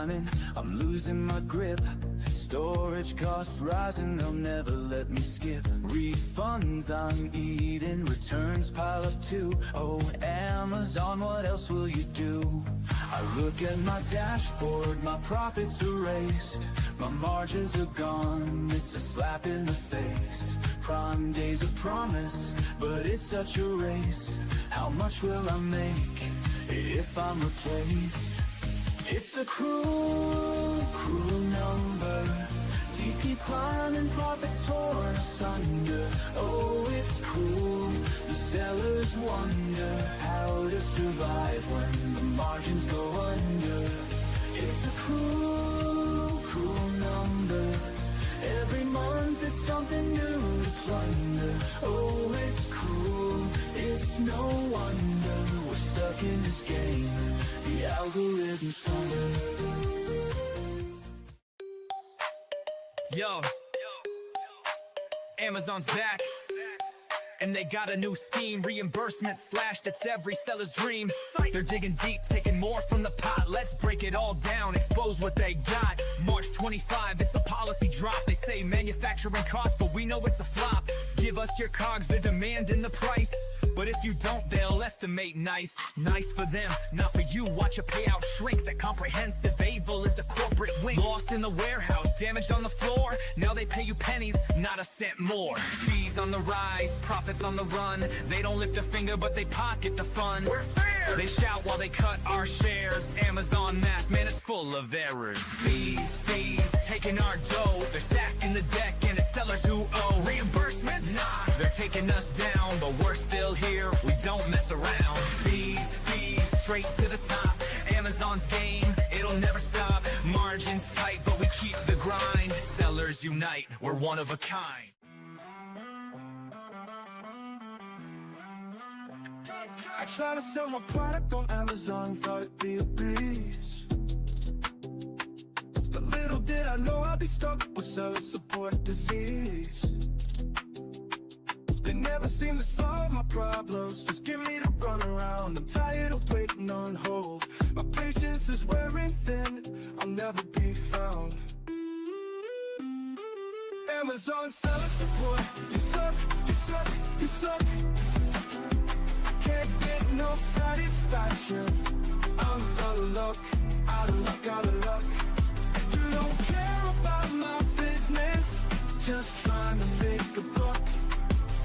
climbing, I'm losing my grip. Storage costs rising, they'll never let me skip. Refunds I'm eating, returns pile up too. Oh, Amazon, what else will you do? I look at my dashboard, my profits erased. My margins are gone, it's a slap in the face. Prime Day's a promise, but it's such a race. How much will I make if I'm replaced? It's a cruel, cruel number. Fees keep climbing, profits torn asunder. Oh, it's cruel, the sellers wonder how to survive when the margins go under. It's a cruel, cruel number. Every month it's something new to plunder. Oh, it's cruel, it's no wonder we're stuck in this game. The algorithm's thunder. Yo, Amazon's back, and they got a new scheme. Reimbursement slashed, it's every seller's dream. They're digging deep, taking more from the pot. Let's break it all down, expose what they got. March 25, it's a policy drop. They say manufacturing costs, but we know it's a flop. Give us your cogs, they're demanding the price. But if you don't, they'll estimate nice. Nice for them, not for you. Watch a payout shrink. That comprehensive evil is a corporate wing. Lost in the warehouse, damaged on the floor. Now they pay you pennies, not a cent more. Fees on the rise, profits on the run. They don't lift a finger, but they pocket the fun. We're fair! They shout while they cut our shares. Amazon math, man, it's full of errors. Fees, taking our dough. They're stacking the deck, and it's sellers who owe. Reimbursement? Nah, they're taking us down, but we're still here, we don't mess around. Fees, straight to the top. Amazon's game, it'll never stop. Margins tight, but we keep the grind. Sellers unite, we're one of a kind. I try to sell my product on Amazon, thought it'd be a breeze. But little did I know I'd be stuck with seller support disease. They never seem to solve my problems, just give me the runaround. I'm tired of waiting on hold. My patience is wearing thin, I'll never be found. Amazon seller support, you suck, you suck, you suck. Can't get no satisfaction. I'm out of luck, out of luck, out of luck. You don't care about my business, just trying to make a buck.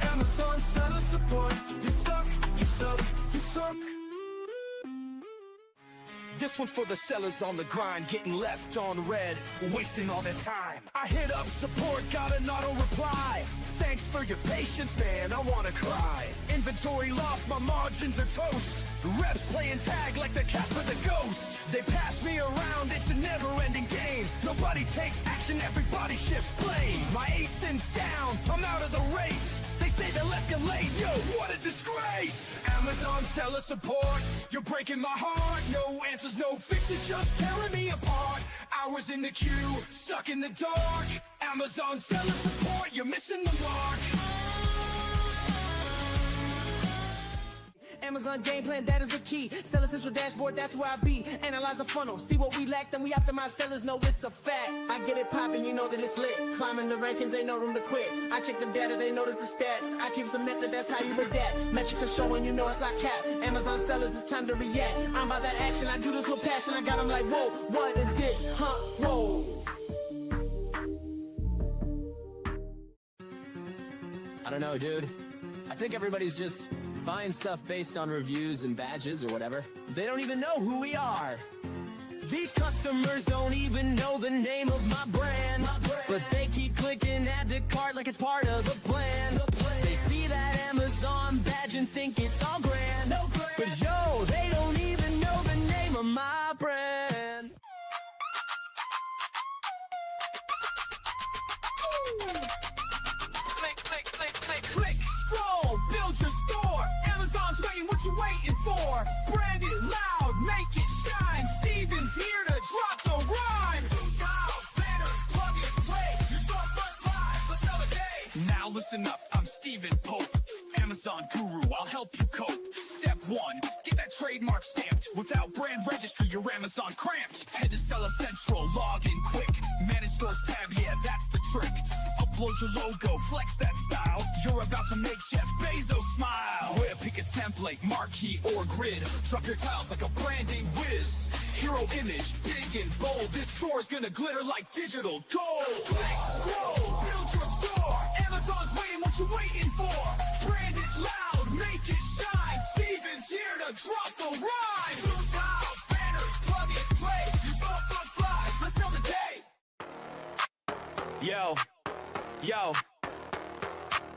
Amazon seller support, you suck, you suck, you suck. This one's for the sellers on the grind, getting left on red, wasting all their time. I hit up support, got an auto reply. Thanks for your patience, man, I wanna cry. Inventory lost, my margins are toast. Reps playing tag like the Casper the Ghost. They pass me around, it's a never-ending game. Nobody takes action, everybody shifts blame. My ASIN's down, I'm out of the race. They say they'll escalate, yo, what a disgrace. Amazon seller support, you're breaking my heart. No answers, no fixes, just tearing me apart. Hours in the queue, stuck in the dark. Amazon seller support, you're missing the mark. Amazon game plan, that is the key. Seller central dashboard, that's where I be. Analyze the funnel, see what we lack, then we optimize. Sellers know it's a fact. I get it poppin', you know that it's lit. Climbing the rankings, ain't no room to quit. I check the data, they notice the stats. I keep the method, that's how you adapt. Metrics are showing, you know it's our cap. Amazon sellers, it's time to react. I'm about that action, I do this with passion. I got them like, whoa, what is this? Huh, whoa. I don't know, dude. I think everybody's just buying stuff based on reviews and badges or whatever. They don't even know who we are. These customers don't even know the name of my brand. But they keep clicking add to cart like it's part of the plan. They see that Amazon badge and think it's all grand. But yo, they don't even know the name of my brand. Click, scroll, build your store. Amazon's waiting, what you waiting for? Brand it loud, make it shine. Steven's here to drop the rhyme. Tiles, banners, plug and play. Your storefront's live, let's sell a day. Now listen up, I'm Steven Pope. Amazon guru, I'll help you cope. Step 1, get that trademark stamped. Without brand registry, your Amazon cramped. Head to Seller Central, log in quick. Manage stores tab, yeah, that's the trick. Upload your logo, flex that style. You're about to make Jeff Bezos smile. Where pick a template, marquee or grid. Drop your tiles like a branding whiz. Hero image, big and bold. This store's gonna glitter like digital gold. Flex, scroll, build your store. Amazon's waiting, what you waiting for? Brand it loud, make it shine. Steven's here to drop the rhyme. Blue tiles, banners, plug and play. Your storefront's live, let's sell today. Yo.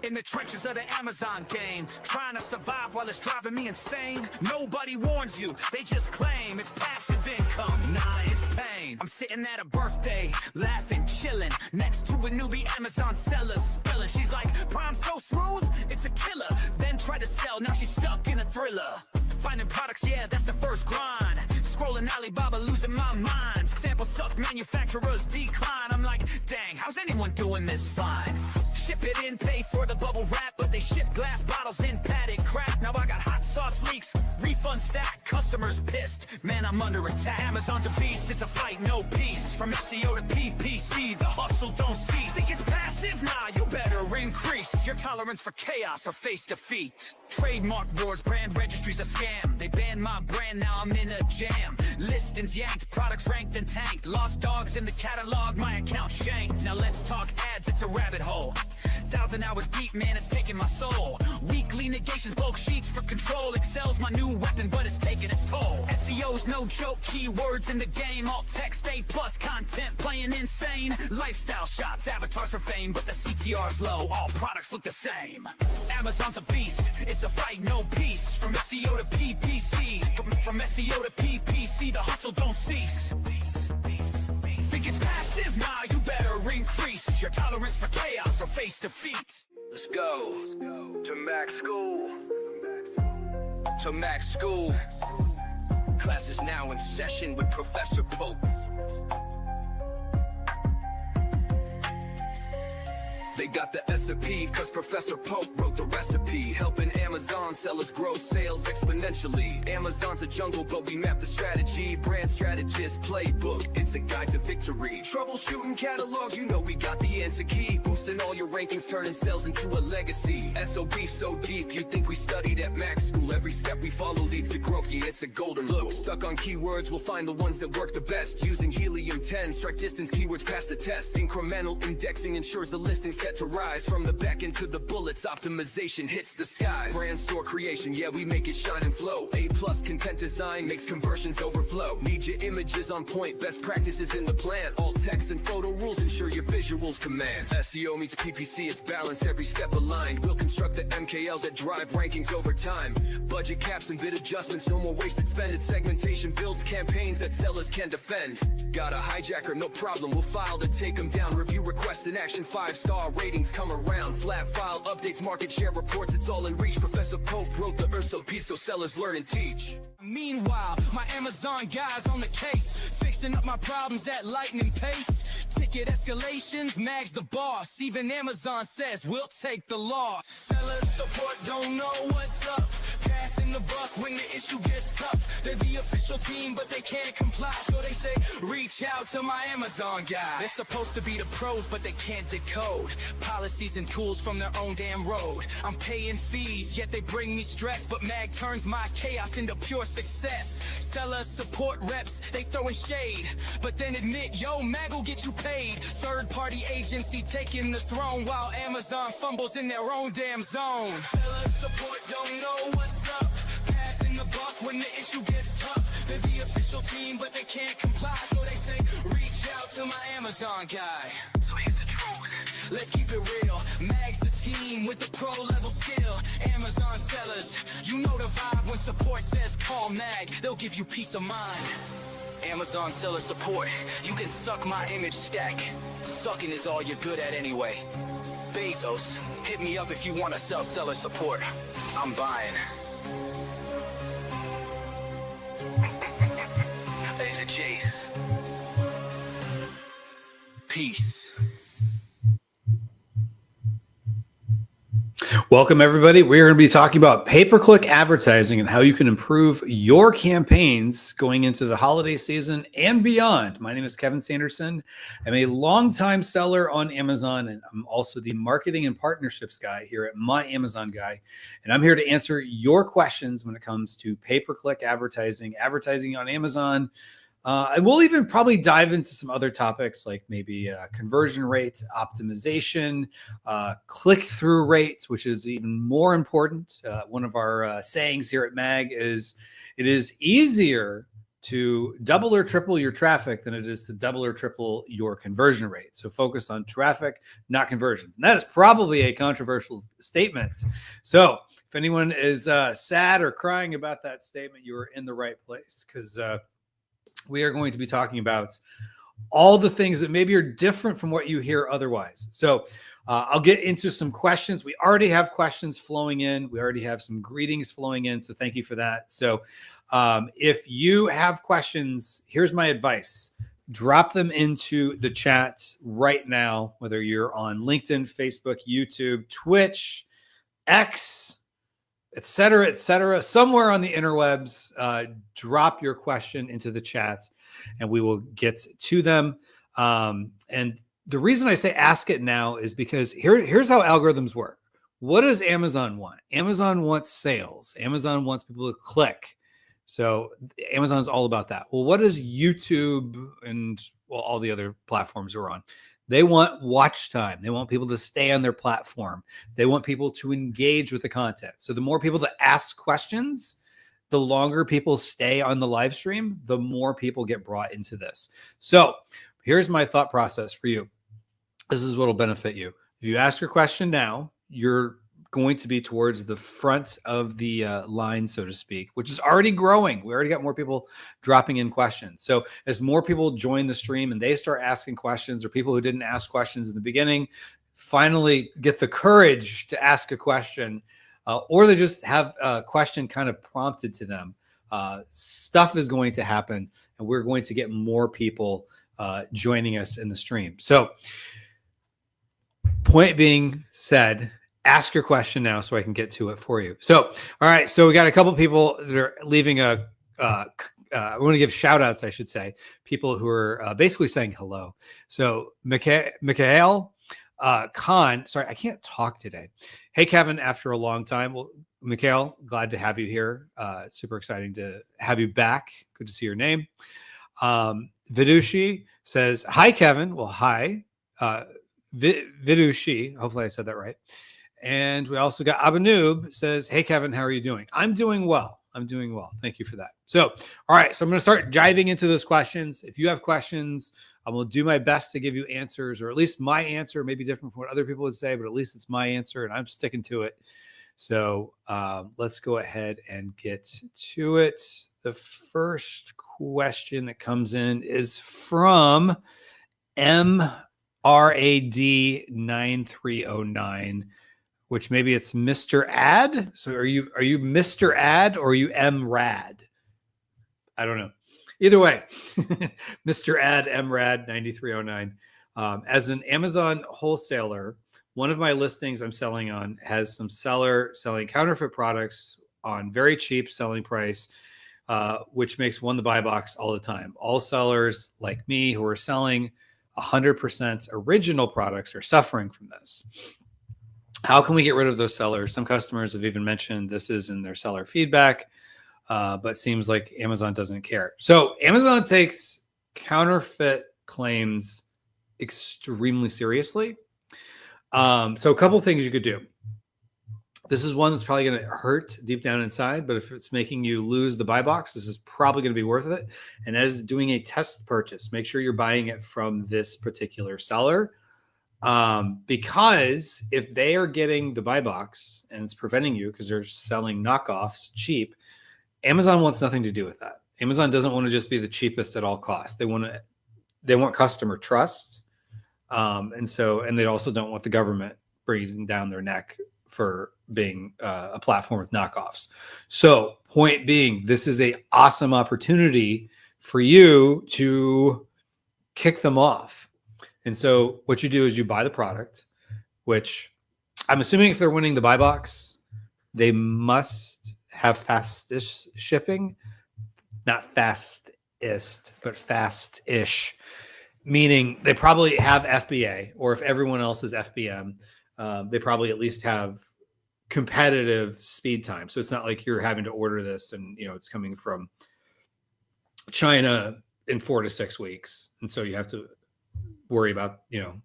In the trenches of the Amazon game, trying to survive while it's driving me insane. Nobody warns you, they just claim it's passive income. Nah, it's pain. I'm sitting at a birthday, laughing, chilling, next to a newbie Amazon seller spilling. She's like, Prime so smooth, it's a killer. Then tried to sell, now she's stuck in a thriller. Finding products, yeah, that's the first grind. Scrolling Alibaba, losing my mind. Sample suck, manufacturers decline. I'm like, dang, how's anyone doing this fine? Ship it in, pay for the bubble wrap, but they ship glass bottles in padded crap. Now I got hot sauce leaks, refund stack, customers pissed. Man, I'm under attack. Amazon's a beast, it's a fight, no peace. From SEO to PPC, the hustle don't cease. Think it's passive? Nah, you better increase your tolerance for chaos or face defeat. Trademark wars, brand registry's a scam. They banned my brand, now I'm in a jam. Listings yanked, products ranked and tanked. Lost dogs in the catalog, my account shanked. Now let's talk ads, it's a rabbit hole. 1,000 hours deep, man, it's taking my soul. Weekly negations, bulk sheets for control. Excel's my new weapon, but it's taking its toll. SEO's no joke, keywords in the game. All text, A+ content, playing insane. Lifestyle shots, avatars for fame, but the CTR's low. All products look the same. Amazon's a beast, it's a fight, no peace. From SEO to PPC, from SEO to PPC, the hustle don't cease. Think it's passive? Nah, you better increase your tolerance for chaos or face defeat. Let's go to Mac School. To Mac School. Class is now in session with Professor Pope. They got the SOP, cause Professor Pope wrote the recipe. Helping Amazon sellers grow sales exponentially. Amazon's a jungle, but we map the strategy. Brand strategist playbook, it's a guide to victory. Troubleshooting catalogs, you know we got the answer key. Boosting all your rankings, turning sales into a legacy. SOB so deep, you'd think we studied at Mac School. Every step we follow leads to growth, yeah, it's a golden loop. Stuck on keywords, we'll find the ones that work the best. Using Helium-10, strike distance keywords pass the test. Incremental indexing ensures the listing set to rise. From the back end to the bullets, optimization hits the skies. Brand store creation, yeah, we make it shine and flow. A+ content design makes conversions overflow. Need your images on point, best practices in the plan. All text and photo rules ensure your visuals command. SEO meets PPC, it's balanced, every step aligned. We'll construct the MKLs that drive rankings over time. Budget caps and bid adjustments, no more wasted spending. Segmentation builds campaigns that sellers can defend. Got a hijacker, no problem, we'll file to take them down. Review request in action, 5-star ratings come around. Flat file updates, market share reports, it's all in reach. Professor Pope wrote the SOP so sellers learn and teach. Meanwhile, my Amazon guys on the case, fixing up my problems at lightning pace. Ticket escalations, Mag's the boss. Even Amazon says we'll take the loss. Seller support don't know what's up. Passing the buck when the issue gets tough. They're the official team, but they can't comply. So they say, reach out to my Amazon guy. They're supposed to be the pros, but they can't decode policies and tools from their own damn road. I'm paying fees, yet they bring me stress. But Mag turns my chaos into pure success. Seller support reps, they throwing shade, but then admit, yo, Mag will get you paid. Third-party agency taking the throne while Amazon fumbles in their own damn zone. Seller support don't know what's up. Passing the buck when the issue gets tough. They're the official team, but they can't comply. So they say, reach out to my Amazon guy. So here's the truth, let's keep it real. Mag's the team with the pro-level skill. Amazon sellers, you know the vibe when support says call Mag. They'll give you peace of mind. Amazon seller support, you can suck my image stack. Sucking is all you're good at anyway. Bezos, hit me up if you want to sell seller support. I'm buying. There's a Jace. Peace. Welcome, everybody. We're going to be talking about pay-per-click advertising and how you can improve your campaigns going into the holiday season and beyond. My name is Kevin Sanderson. I'm a longtime seller on Amazon, and I'm also the marketing and partnerships guy here at My Amazon Guy. And I'm here to answer your questions when it comes to pay-per-click advertising, advertising on Amazon. And we'll even probably dive into some other topics like maybe conversion rates, optimization, click-through rates, which is even more important. One of our sayings here at MAG is it is easier to double or triple your traffic than it is to double or triple your conversion rate. So focus on traffic, not conversions. And that is probably a controversial statement. So if anyone is sad or crying about that statement, you are in the right place, because we are going to be talking about all the things that maybe are different from what you hear otherwise. So I'll get into some questions. We already have questions flowing in. We already have some greetings flowing in. So thank you for that. So if you have questions, here's my advice. Drop them into the chat right now, whether you're on LinkedIn, Facebook, YouTube, Twitch, X, et cetera, somewhere on the interwebs. Drop your question into the chat and we will get to them. And the reason I say ask it now is because here's how algorithms work. What does Amazon want? Amazon wants sales. Amazon wants people to click. So Amazon is all about that. Well, what does YouTube and all the other platforms we're on? They want watch time. They want people to stay on their platform. They want people to engage with the content. So the more people that ask questions, the longer people stay on the live stream, the more people get brought into this. So here's my thought process for you. This is what will benefit you. If you ask your question now, you're going to be towards the front of the line, so to speak, which is already growing. We already got more people dropping in questions. So as more people join the stream and they start asking questions, or people who didn't ask questions in the beginning finally get the courage to ask a question, or they just have a question kind of prompted to them, stuff is going to happen and we're going to get more people joining us in the stream. So point being said, ask your question now so I can get to it for you. So, all right. So we got a couple people that are leaving I want to give shout outs, I should say, people who are basically saying hello. So Mikhail Khan, sorry, I can't talk today. Hey, Kevin, after a long time. Well, Mikhail, glad to have you here. Super exciting to have you back. Good to see your name. Vidushi says, hi, Kevin. Well, hi. Vidushi, hopefully I said that right. And we also got Abanoob says, hey, Kevin, how are you doing? I'm doing well. Thank you for that. So, all right. So I'm going to start diving into those questions. If you have questions, I will do my best to give you answers, or at least my answer may be different from what other people would say, but at least it's my answer and I'm sticking to it. So let's go ahead and get to it. The first question that comes in is from MRAD9309. which maybe it's Mr. Ad. So are you Mr. Ad or are you MRAD? I don't know. Either way, Mr. Ad, MRAD 9309. As an Amazon wholesaler, one of my listings I'm selling on has some seller selling counterfeit products on very cheap selling price, which makes one the buy box all the time. All sellers like me who are selling 100% original products are suffering from this. How can we get rid of those sellers? Some customers have even mentioned this is in their seller feedback, but seems like Amazon doesn't care. So Amazon takes counterfeit claims extremely seriously. So a couple things you could do. This is one that's probably going to hurt deep down inside, but if it's making you lose the buy box, this is probably going to be worth it. And as doing a test purchase, make sure you're buying it from this particular seller. Because if they are getting the buy box and it's preventing you because they're selling knockoffs cheap, Amazon wants nothing to do with that. Amazon doesn't want to just be the cheapest at all costs. They want customer trust. And they also don't want the government breathing down their neck for being a platform with knockoffs. So point being, this is an awesome opportunity for you to kick them off. And so what you do is you buy the product, which I'm assuming if they're winning the buy box, they must have fastest shipping, not fastest, but fast-ish, meaning they probably have FBA, or if everyone else is FBM, they probably at least have competitive speed time. So it's not like you're having to order this and, you know, it's coming from China in 4 to 6 weeks. And so you have to worry about, you know,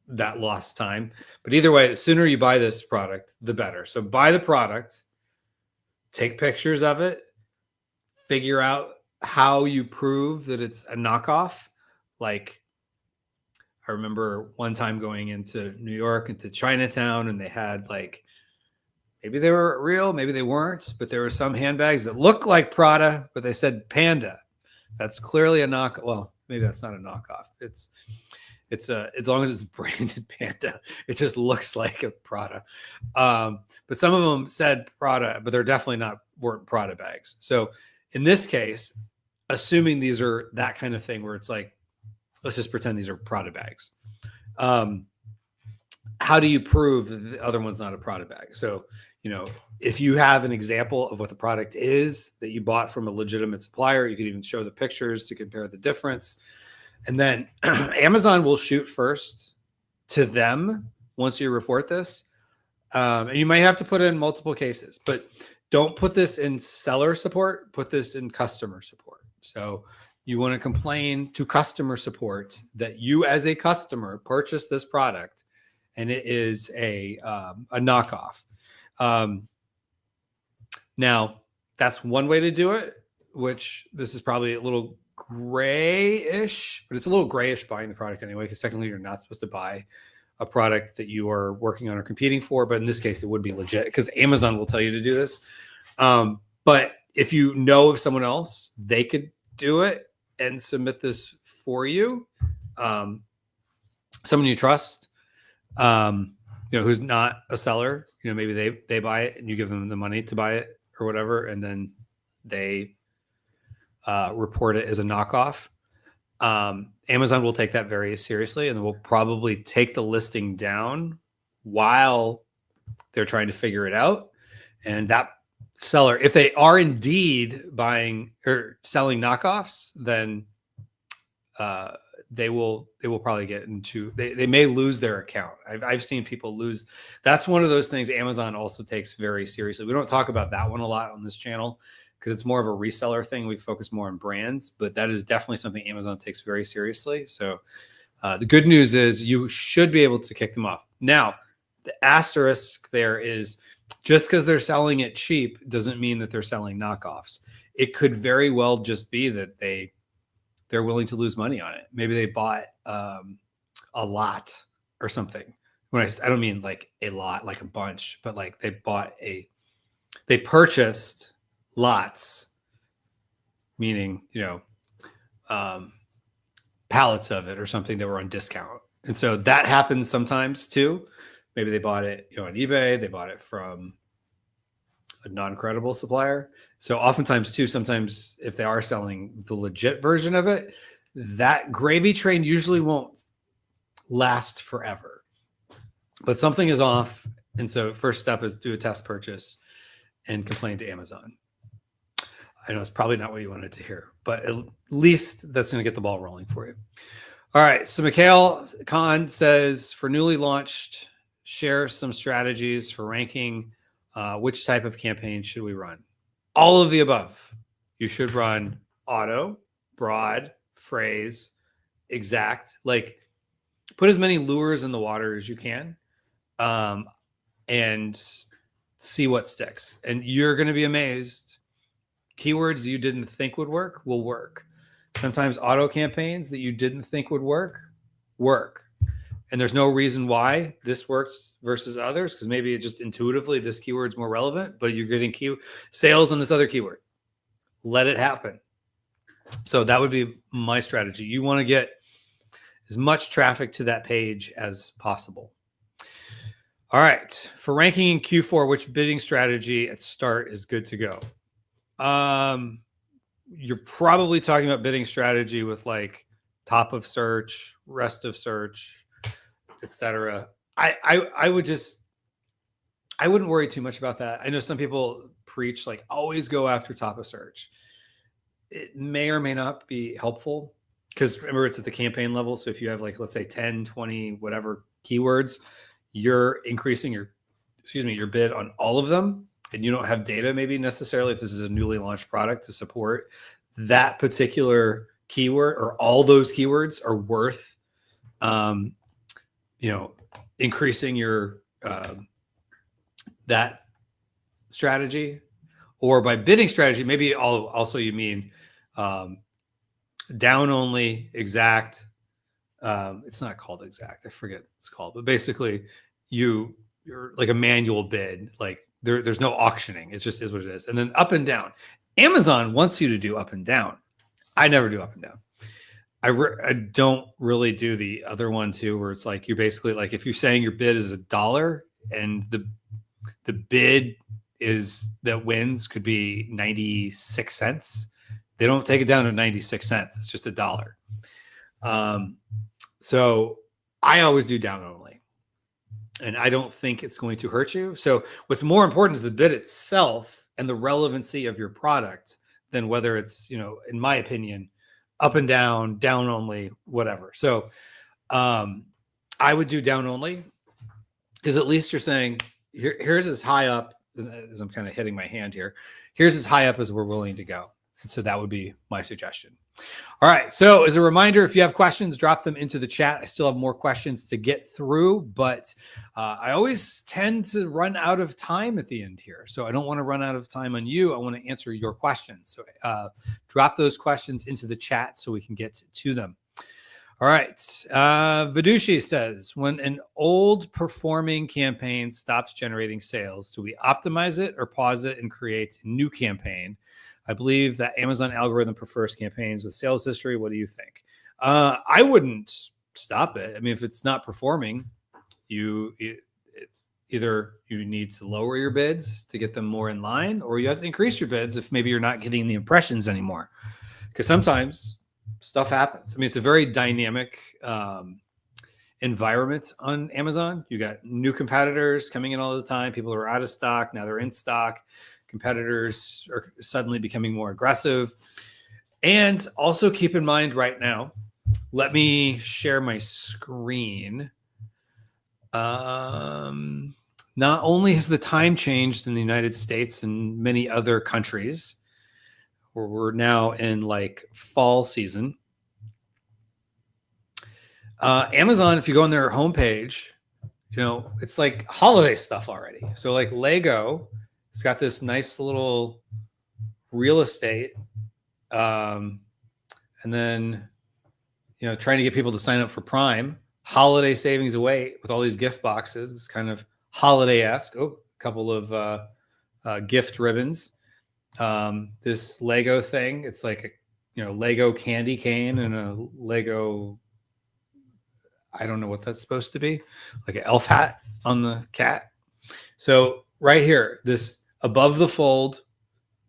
that lost time. But either way, the sooner you buy this product, the better. So buy the product, take pictures of it, figure out how you prove that it's a knockoff. Like, I remember one time going into New York, into Chinatown, and they had like, maybe they were real, maybe they weren't, but there were some handbags that looked like Prada, but they said Panda. That's clearly a knockoff. Well, maybe that's not a knockoff. It's as long as it's branded Panda, it just looks like a Prada. But some of them said Prada, but they're definitely weren't Prada bags. So in this case, assuming these are that kind of thing where it's like, let's just pretend these are Prada bags. How do you prove that the other one's not a Prada bag? So, you know, if you have an example of what the product is that you bought from a legitimate supplier, you could even show the pictures to compare the difference. And then Amazon will shoot first to them once you report this. And you might have to put in multiple cases, but don't put this in seller support, put this in customer support. So you want to complain to customer support that you as a customer purchased this product and it is a knockoff. Now, that's one way to do it, which this is probably a little grayish, but it's a little grayish buying the product anyway, because technically you're not supposed to buy a product that you are working on or competing for. But in this case, it would be legit because Amazon will tell you to do this. But if you know of someone else, they could do it and submit this for you. Someone you trust, you know, who's not a seller, you know, maybe they buy it and you give them the money to buy it or whatever, and then they report it as a knockoff. Amazon will take that very seriously, and will probably take the listing down while they're trying to figure it out. And that seller, if they are indeed buying or selling knockoffs, then they will probably get into, they may lose their account. I've seen people lose. That's one of those things Amazon also takes very seriously. We don't talk about that one a lot on this channel because it's more of a reseller thing. We focus more on brands, but that is definitely something Amazon takes very seriously. So the good news is you should be able to kick them off. Now, the asterisk there is just because they're selling it cheap doesn't mean that they're selling knockoffs. It could very well just be that they're willing to lose money on it. Maybe they bought a lot or something. When I don't mean like a lot, like a bunch, but like they purchased lots, meaning, you know, pallets of it or something that were on discount. And so that happens sometimes too. Maybe they bought it, you know, on eBay, they bought it from a non-credible supplier. So oftentimes too, sometimes if they are selling the legit version of it, that gravy train usually won't last forever. But something is off. And so first step is do a test purchase and complain to Amazon. I know it's probably not what you wanted to hear, but at least that's going to get the ball rolling for you. All right. So Mikhail Khan says, for newly launched, share some strategies for ranking. Which type of campaign should we run? All of the above. You should run auto, broad, phrase, exact. Like, put as many lures in the water as you can, and see what sticks. And you're going to be amazed. Keywords you didn't think would work will work. Sometimes auto campaigns that you didn't think would work. And there's no reason why this works versus others, because maybe it just intuitively this keyword's more relevant, but you're getting sales on this other keyword. Let it happen. So that would be my strategy. You want to get as much traffic to that page as possible. All right. For ranking in Q4, which bidding strategy at start is good to go? You're probably talking about bidding strategy with like top of search, rest of search, etc. I would just I wouldn't worry too much about that. I know some people preach like always go after top of search. It may or may not be helpful because remember it's at the campaign level. So if you have like, let's say 10, 20, whatever keywords, you're increasing your bid on all of them. And you don't have data maybe necessarily if this is a newly launched product to support that particular keyword or all those keywords are worth, increasing your, that strategy, or by bidding strategy, maybe also you mean down only, exact. It's not called exact. I forget what it's called, but basically you're like a manual bid, like there's no auctioning. It just is what it is. And then up and down. Amazon wants you to do up and down. I never do up and down. I don't really do the other one too, where it's like you're basically like if you're saying your bid is $1 and the bid is that wins could be 96 cents. They don't take it down to 96 cents. It's just $1. So I always do down only. And I don't think it's going to hurt you. So what's more important is the bid itself and the relevancy of your product than whether it's, in my opinion, up and down, down only, whatever. So I would do down only because at least you're saying here's as high up as I'm kind of hitting my hand here. Here's as high up as we're willing to go. And so that would be my suggestion. All right. So as a reminder, if you have questions, drop them into the chat. I still have more questions to get through, but I always tend to run out of time at the end here. So I don't want to run out of time on you. I want to answer your questions. So drop those questions into the chat so we can get to them. All right. Vidushi says, when an old performing campaign stops generating sales, do we optimize it or pause it and create a new campaign? I believe that Amazon algorithm prefers campaigns with sales history. What do you think? I wouldn't stop it. I mean, if it's not performing, either you need to lower your bids to get them more in line, or you have to increase your bids if maybe you're not getting the impressions anymore. Because sometimes stuff happens. I mean, it's a very dynamic environment on Amazon. You got new competitors coming in all the time. People are out of stock. Now they're in stock. Competitors are suddenly becoming more aggressive. And also keep in mind right now, let me share my screen. Not only has the time changed in the United States and many other countries, where we're now in like fall season. Amazon, if you go on their homepage, it's like holiday stuff already. So like Lego, it's got this nice little real estate. And then, trying to get people to sign up for Prime, holiday savings away with all these gift boxes. It's kind of holiday-esque. Oh, a couple of gift ribbons. This Lego thing, it's like a Lego candy cane and a Lego, I don't know what that's supposed to be, like an elf hat on the cat. So right here, this above the fold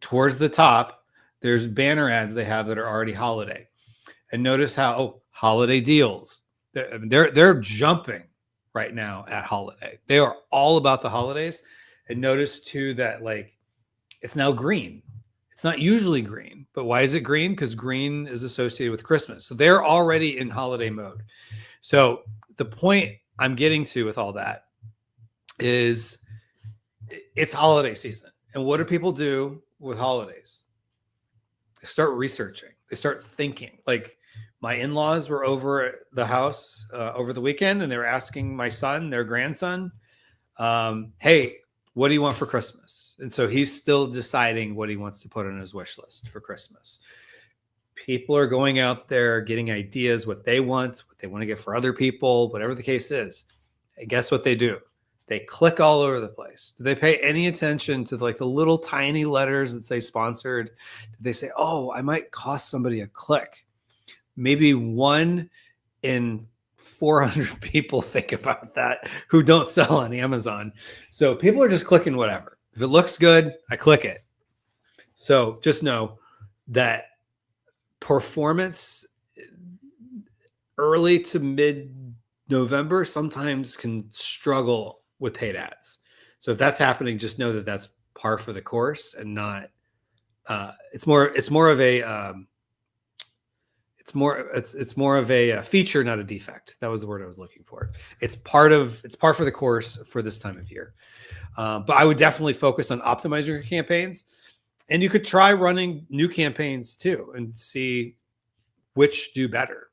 towards the top, there's banner ads they have that are already holiday. And notice how holiday deals, they're jumping right now at holiday. They are all about the holidays. And notice too that like it's now green. It's not usually green, but why is it green? Because green is associated with Christmas. So they're already in holiday mode. So the point I'm getting to with all that is it's holiday season. And what do people do with holidays? They start researching. They start thinking. Like my in-laws were over at the house over the weekend, and they were asking my son, their grandson, hey, what do you want for Christmas? And so he's still deciding what he wants to put on his wish list for Christmas. People are going out there getting ideas, what they want to get for other people, whatever the case is. And guess what they do? They click all over the place. Do they pay any attention to like the little tiny letters that say sponsored? Do they say, oh, I might cost somebody a click? Maybe 1 in 400 people think about that who don't sell on Amazon. So people are just clicking whatever. If it looks good, I click it. So just know that performance early to mid-November sometimes can struggle with paid ads. So if that's happening, just know that that's par for the course and not. It's more of a it's more of a feature, not a defect. That was the word I was looking for. It's par for the course for this time of year. But I would definitely focus on optimizing your campaigns, and you could try running new campaigns too and see which do better.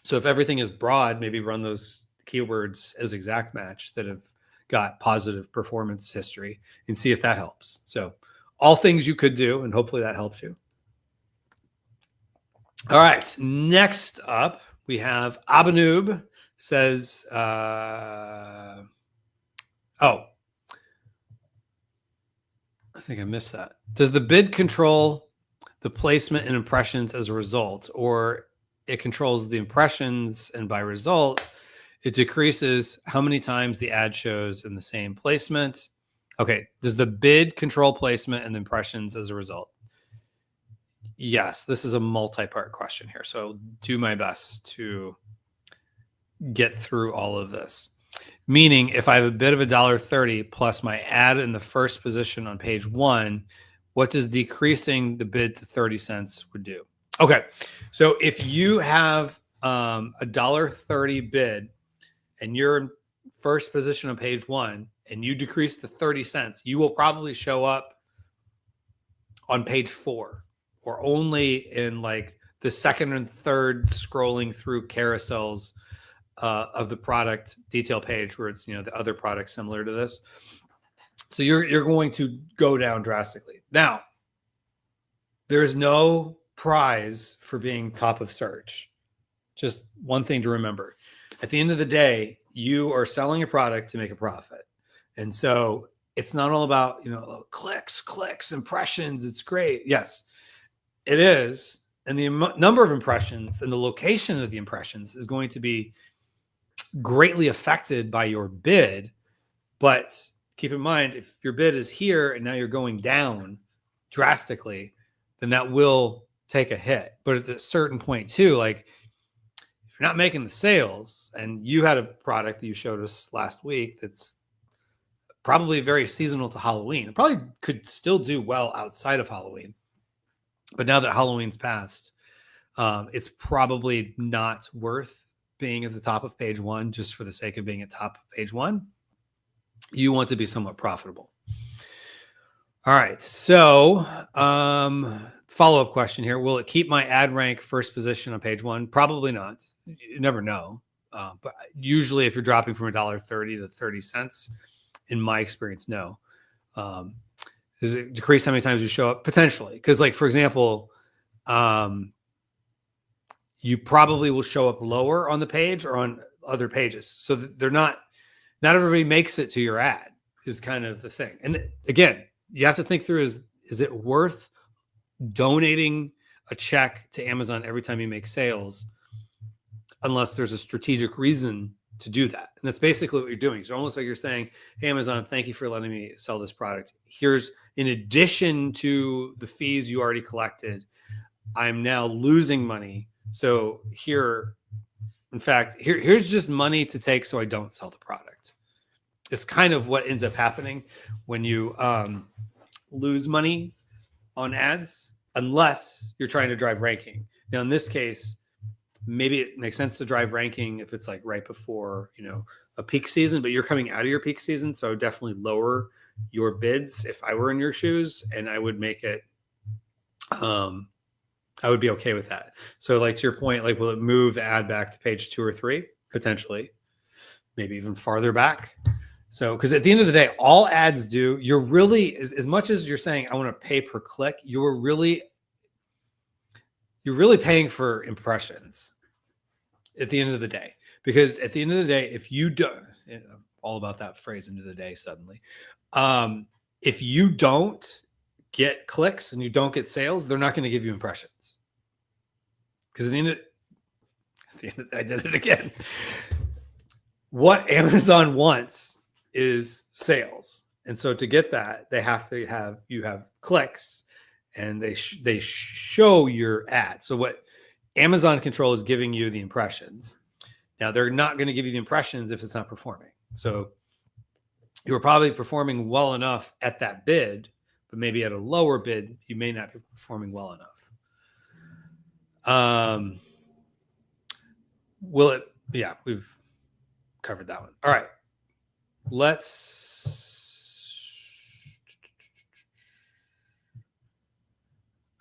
So if everything is broad, maybe run those keywords as exact match that have got positive performance history and see if that helps. So all things you could do, and hopefully that helps you. All right. Next up, we have Abanoob says, I think I missed that. Does the bid control the placement and impressions as a result, or it controls the impressions and by result, it decreases how many times the ad shows in the same placement? Okay. Does the bid control placement and the impressions as a result? Yes, this is a multi-part question here. So I'll do my best to get through all of this. Meaning, if I have a bid of $1.30 plus my ad in the first position on page 1, what does decreasing the bid to 30 cents would do? Okay, so if you have a $1.30 bid and you're in first position on page 1 and you decrease to 30 cents, you will probably show up on page 4 or only in like the second and third scrolling through carousels of the product detail page where it's, the other products similar to this. So you're going to go down drastically. Now, there is no prize for being top of search. Just one thing to remember. At the end of the day, you are selling a product to make a profit. And so it's not all about, clicks, impressions. It's great. Yes, it is. And the number of impressions and the location of the impressions is going to be greatly affected by your bid. But keep in mind, if your bid is here and now you're going down drastically, then that will take a hit. But at a certain point too, like if you're not making the sales, and you had a product that you showed us last week that's probably very seasonal to Halloween, it probably could still do well outside of Halloween. But now that Halloween's passed, it's probably not worth being at the top of page 1 just for the sake of being at top of page 1. You want to be somewhat profitable. All right. So follow-up question here. Will it keep my ad rank first position on page 1? Probably not. You never know. But usually if you're dropping from $1.30 to 30 cents, in my experience, no. Does it decrease how many times you show up? Potentially. Because like, for example, you probably will show up lower on the page or on other pages. So they're not everybody makes it to your ad is kind of the thing. And again, you have to think through, is it worth donating a check to Amazon every time you make sales, unless there's a strategic reason to do that? And that's basically what you're doing. It's almost like you're saying, hey, Amazon, thank you for letting me sell this product. Here's, in addition to the fees you already collected, I'm now losing money. So here, in fact, here's just money to take so I don't sell the product. It's kind of what ends up happening when you lose money on ads, unless you're trying to drive ranking. Now, in this case, maybe it makes sense to drive ranking if it's like right before, a peak season, but you're coming out of your peak season. So I would definitely lower your bids if I were in your shoes, and I would make it, I would be okay with that. So like to your point, like, will it move the ad back to page 2 or 3? Potentially, maybe even farther back. So, because at the end of the day, all ads do, you're really, as much as you're saying, I want to pay per click, you're really paying for impressions at the end of the day. Because at the end of the day, if you don't, all about that phrase, end of the day suddenly. If you don't get clicks and you don't get sales, they're not going to give you impressions. Because at the end of I did it again. What Amazon wants is sales. And so to get that, they have to have clicks, and they show your ad. So what Amazon control is giving you the impressions. Now they're not going to give you the impressions if it's not performing. So you were probably performing well enough at that bid, but maybe at a lower bid, you may not be performing well enough. Will it? Yeah, we've covered that one. All right.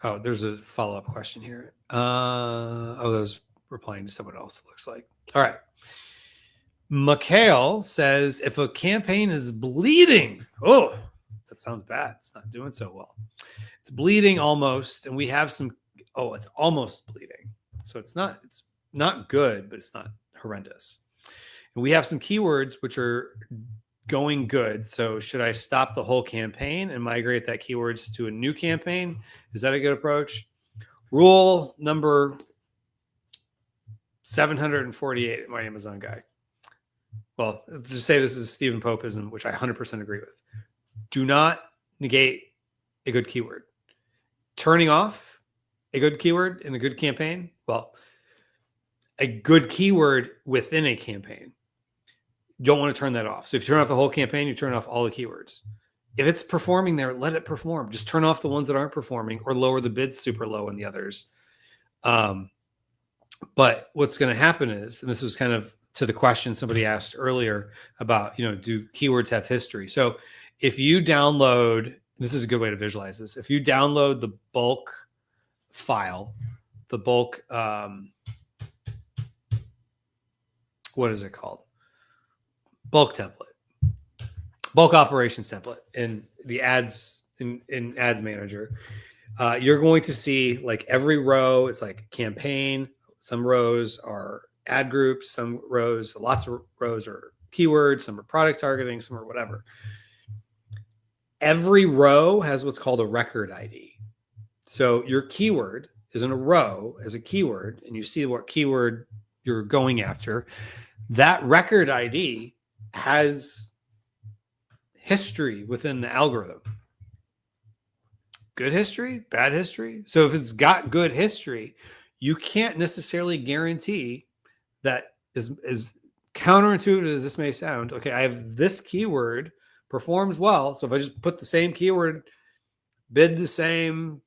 Oh, there's a follow-up question here. That was replying to someone else, it looks like. All right. Mikhail says, if a campaign is bleeding, oh, that sounds bad. It's not doing so well. It's bleeding almost, and we have some, it's almost bleeding. So it's not good, but it's not horrendous. And we have some keywords which are going good. So should I stop the whole campaign and migrate that keywords to a new campaign? Is that a good approach? Rule number 748 at my Amazon guy. Well, just say this is Stephen Popeism, which I 100% agree with. Do not negate a good keyword. Turning off a good keyword in a good campaign, well, a good keyword within a campaign. You don't want to turn that off. So if you turn off the whole campaign, you turn off all the keywords. If it's performing there, let it perform. Just turn off the ones that aren't performing or lower the bids super low in the others. But what's going to happen is, and this was kind of to the question somebody asked earlier about, do keywords have history? So if you download, this is a good way to visualize this. If you download the bulk file, the bulk, what is it called? Bulk template, bulk operations template in the ads in ads manager, you're going to see like every row, it's like campaign. Some rows are ad groups, some rows, lots of rows are keywords, some are product targeting, some are whatever. Every row has what's called a record ID. So your keyword is in a row as a keyword, and you see what keyword you're going after. That record ID has history within the algorithm. Good history, bad history. So if it's got good history, you can't necessarily guarantee that is counterintuitive as this may sound. Okay, I have this keyword performs well. So if I just put the same keyword, bid the same,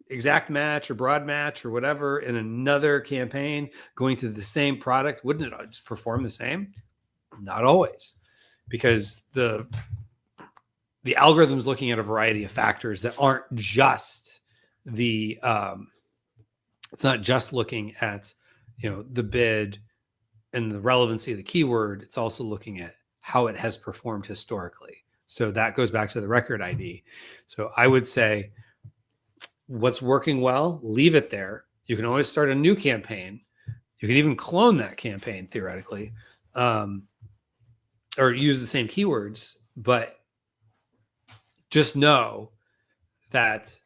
exact match or broad match or whatever in another campaign going to the same product, wouldn't it just perform the same? Not always, because the algorithm's looking at a variety of factors that aren't just it's not just looking at the bid and the relevancy of the keyword. It's also looking at how it has performed historically. So that goes back to the record ID. So I would say, what's working well, leave it there. You can always start a new campaign. You can even clone that campaign theoretically, or use the same keywords. But just know that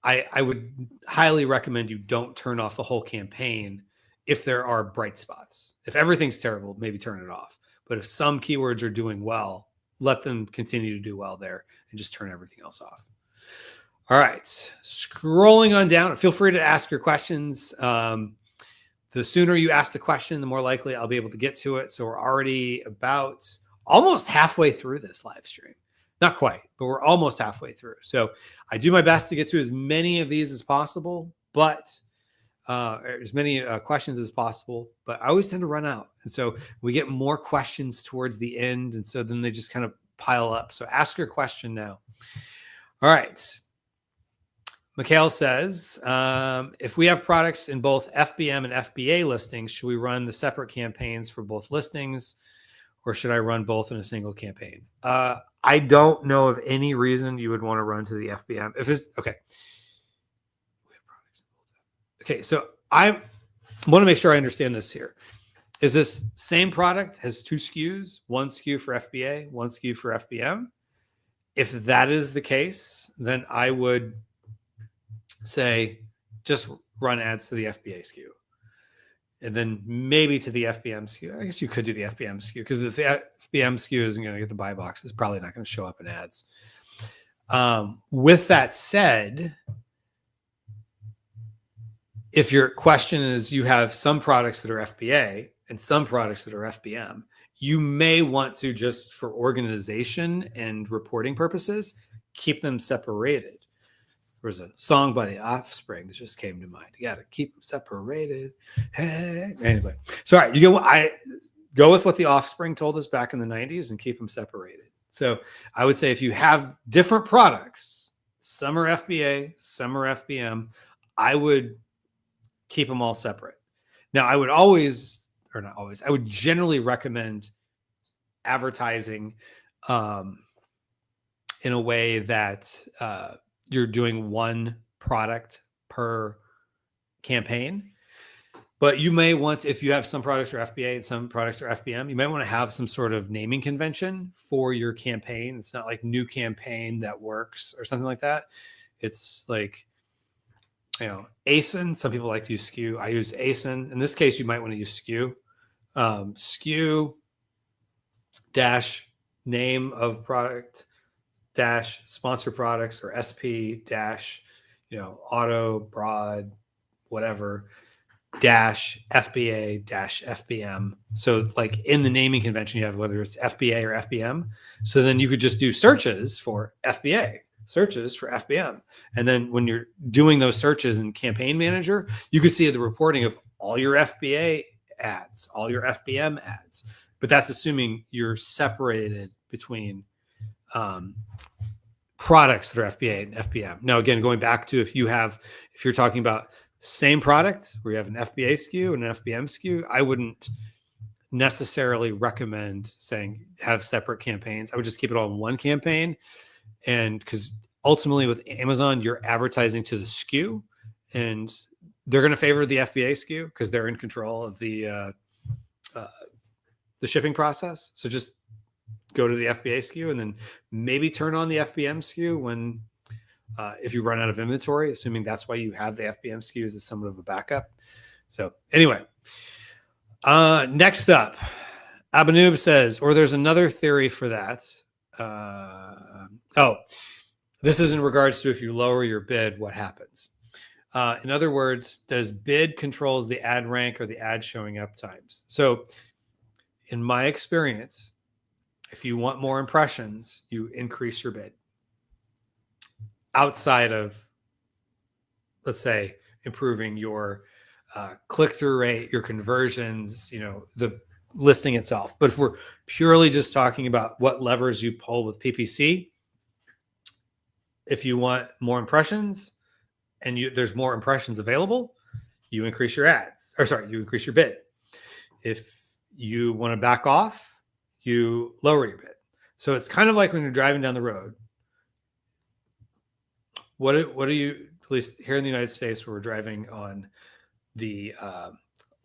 I would highly recommend you don't turn off the whole campaign if there are bright spots. If everything's terrible, maybe turn it off. But if some keywords are doing well, let them continue to do well there and just turn everything else off. All right, scrolling on down. Feel free to ask your questions. The sooner you ask the question, the more likely I'll be able to get to it. So we're already about almost halfway through this live stream. Not quite, but we're almost halfway through. So I do my best to get to as many of these as possible, but as many questions as possible, but I always tend to run out. And so we get more questions towards the end. And so then they just kind of pile up. So ask your question now. All right. Mikhail says, if we have products in both FBM and FBA listings, should we run the separate campaigns for both listings, or should I run both in a single campaign? I don't know of any reason you would want to run to the FBM. If it's okay. Okay, so I want to make sure I understand this here. Is this same product has two SKUs, one SKU for FBA, one SKU for FBM? If that is the case, then I would say just run ads to the FBA SKU. And then maybe to the FBM SKU. I guess you could do the FBM SKU because if the FBM SKU isn't going to get the buy box, it's probably not going to show up in ads. With that said, if your question is you have some products that are FBA and some products that are FBM, you may want to, just for organization and reporting purposes, keep them separated. There was a song by The Offspring that just came to mind. You got to keep them separated. Hey. Anyway, so all right, I go with what The Offspring told us back in the 90s and keep them separated. So I would say if you have different products, some are FBA, some are FBM, I would keep them all separate. Now, I would I would generally recommend advertising in a way that you're doing one product per campaign. But you may want, if you have some products are FBA and some products are FBM, you might want to have some sort of naming convention for your campaign. It's not like new campaign that works or something like that. It's like, ASIN. Some people like to use SKU. I use ASIN. In this case, you might want to use SKU. SKU dash name of product dash sponsor products, or SP dash, auto broad, whatever, dash FBA dash FBM. So like in the naming convention, you have whether it's FBA or FBM. So then you could just do searches for FBA, searches for FBM. And then when you're doing those searches in Campaign Manager, you could see the reporting of all your FBA ads, all your FBM ads. But that's assuming you're separated between products that are FBA and FBM. Now, again, going back to if you're talking about same product where you have an FBA SKU and an FBM SKU, I wouldn't necessarily recommend saying have separate campaigns. I would just keep it all in one campaign. And because ultimately with Amazon, you're advertising to the SKU, and they're going to favor the FBA SKU because they're in control of the shipping process. So just go to the FBA SKU and then maybe turn on the FBM SKU when if you run out of inventory, assuming that's why you have the FBM SKUs as somewhat of a backup. So anyway, next up, Abanoob says, or there's another theory for that. This is in regards to if you lower your bid, what happens? In other words, does bid controls the ad rank or the ad showing up times? So in my experience, if you want more impressions, you increase your bid. Outside of, let's say, improving your click-through rate, your conversions, the listing itself. But if we're purely just talking about what levers you pull with PPC, if you want more impressions and there's more impressions available, you increase your you increase your bid. If you want to back off, you lower your bid. So it's kind of like when you're driving down the road. What do you, at least here in the United States, where we're driving on the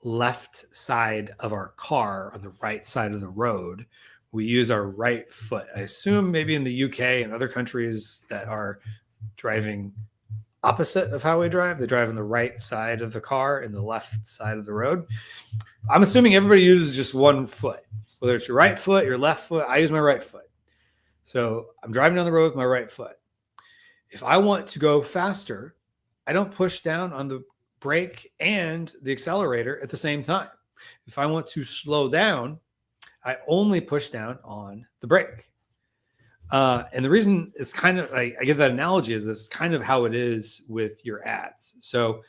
left side of our car, on the right side of the road, we use our right foot. I assume maybe in the UK and other countries that are driving opposite of how we drive, they drive on the right side of the car and the left side of the road. I'm assuming everybody uses just one foot, whether it's your right foot, your left foot. I use my right foot. So I'm driving down the road with my right foot. If I want to go faster, I don't push down on the brake and the accelerator at the same time. If I want to slow down, I only push down on the brake. And the reason is kind of, I give that analogy, is this kind of how it is with your ads. So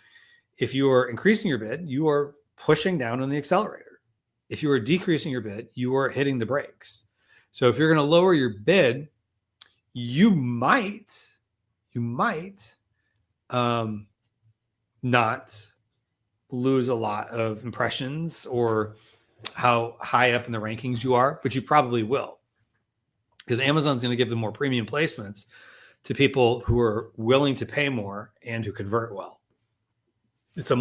if you are increasing your bid, you are pushing down on the accelerator. If you are decreasing your bid, you are hitting the brakes. So if you're going to lower your bid, you might not lose a lot of impressions or how high up in the rankings you are, but you probably will, because Amazon's going to give them more premium placements to people who are willing to pay more and who convert well. It's a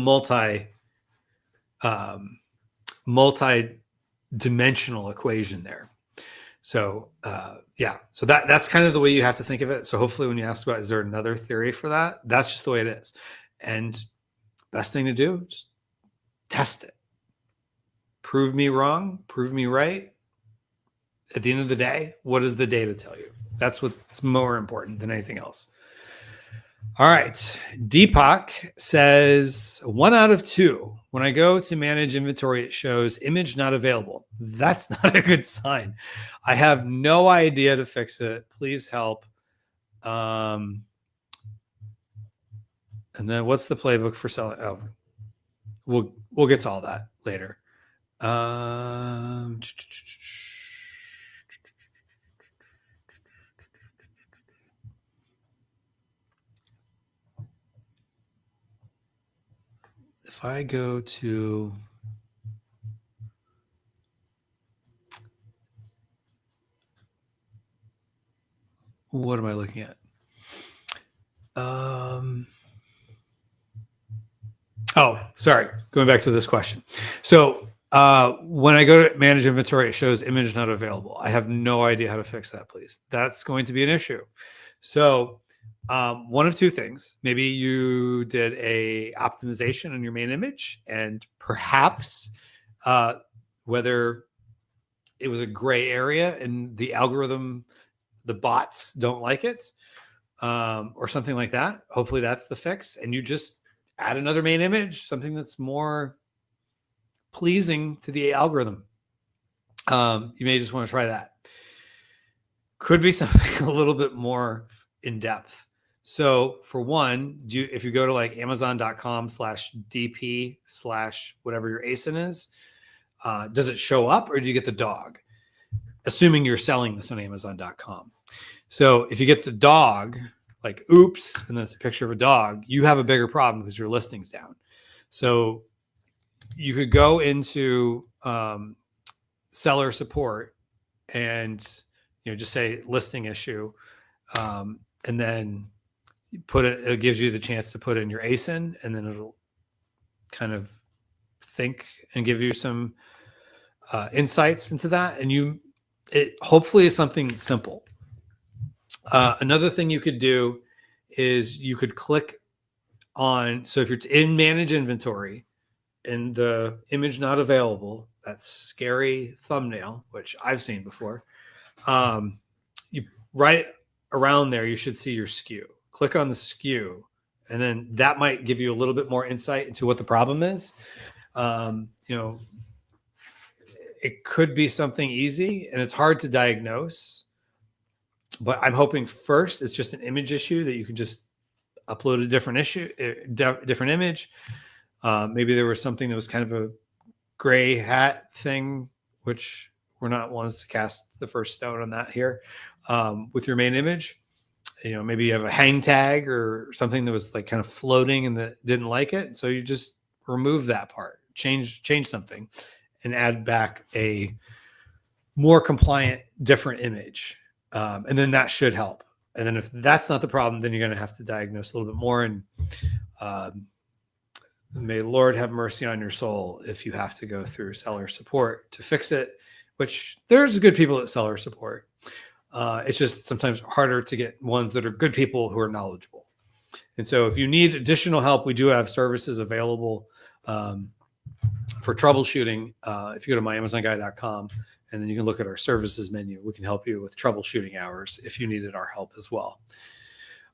multi-dimensional equation there. So so that's kind of the way you have to think of it. So hopefully when you ask about, is there another theory for that? That's just the way it is. And best thing to do, just test it. Prove me wrong, prove me right. At the end of the day, what does the data tell you? That's what's more important than anything else. All right. Deepak says 1 out of 2. When I go to manage inventory, it shows image not available. That's not a good sign. I have no idea to fix it. Please help. And then what's the playbook for selling? Oh, we'll get to all that later. If I go to what am I looking at? Oh, sorry. Going back to this question. So when I go to manage inventory, it shows image not available. I have no idea how to fix that, please. That's going to be an issue. So one of two things. Maybe you did a optimization on your main image, and perhaps whether it was a gray area and the algorithm, the bots don't like it, or something like that. Hopefully that's the fix. And you just add another main image, something that's more pleasing to the algorithm. You may just want to try that. Could be something a little bit more in depth. So for one, if you go to like amazon.com/dp/whatever your ASIN is, does it show up or do you get the dog? Assuming you're selling this on amazon.com. So if you get the dog, like oops, and then it's a picture of a dog, you have a bigger problem because your listing's down. So you could go into seller support and just say listing issue, and then you put it. It gives you the chance to put in your ASIN, and then it'll kind of think and give you some insights into that. And it hopefully is something simple. Another thing you could do is you could click on, so if you're in manage inventory and the image not available, that scary thumbnail, which I've seen before, you right around there, you should see your SKU. Click on the SKU, and then that might give you a little bit more insight into what the problem is. It could be something easy and it's hard to diagnose, but I'm hoping first it's just an image issue that you can just upload a different different image. Maybe there was something that was kind of a gray hat thing, which we're not ones to cast the first stone on that here. With your main image, maybe you have a hang tag or something that was like kind of floating and that didn't like it. So you just remove that part, change something, and add back a more compliant, different image. And then that should help. And then if that's not the problem, then you're going to have to diagnose a little bit more. And may Lord have mercy on your soul if you have to go through seller support to fix it, which there's good people at seller support. It's just sometimes harder to get ones that are good people who are knowledgeable. And so if you need additional help, we do have services available for troubleshooting. If you go to myamazonguy.com, and then you can look at our services menu, we can help you with troubleshooting hours if you needed our help as well.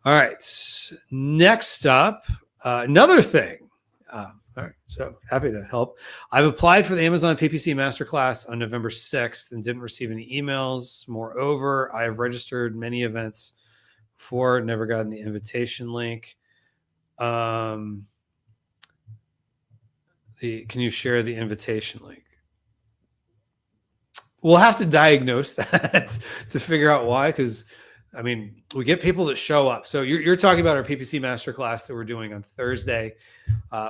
All right. Next up, another thing. All right. So happy to help. I've applied for the Amazon PPC Masterclass on November 6th and didn't receive any emails. Moreover, I have registered many events before, never gotten the invitation link. Can you share the invitation link? We'll have to diagnose that to figure out why, because we get people that show up. So you're talking about our PPC Masterclass that we're doing on Thursday,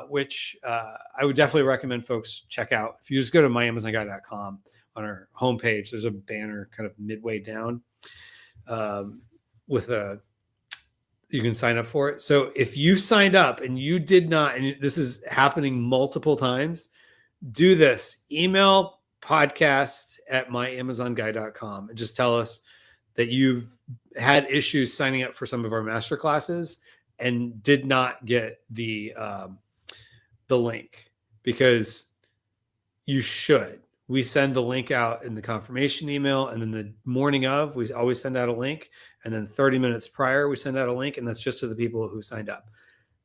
which I would definitely recommend folks check out. If you just go to myamazonguy.com, on our homepage, there's a banner kind of midway down you can sign up for it. So if you signed up and you did not, and this is happening multiple times, do this. Email podcast@myamazonguy.com and just tell us that you've had issues signing up for some of our master classes and did not get the link, because you should. we send the link out in the confirmation email, and then the morning of, we always send out a link, and then 30 minutes prior, we send out a link, and that's just to the people who signed up.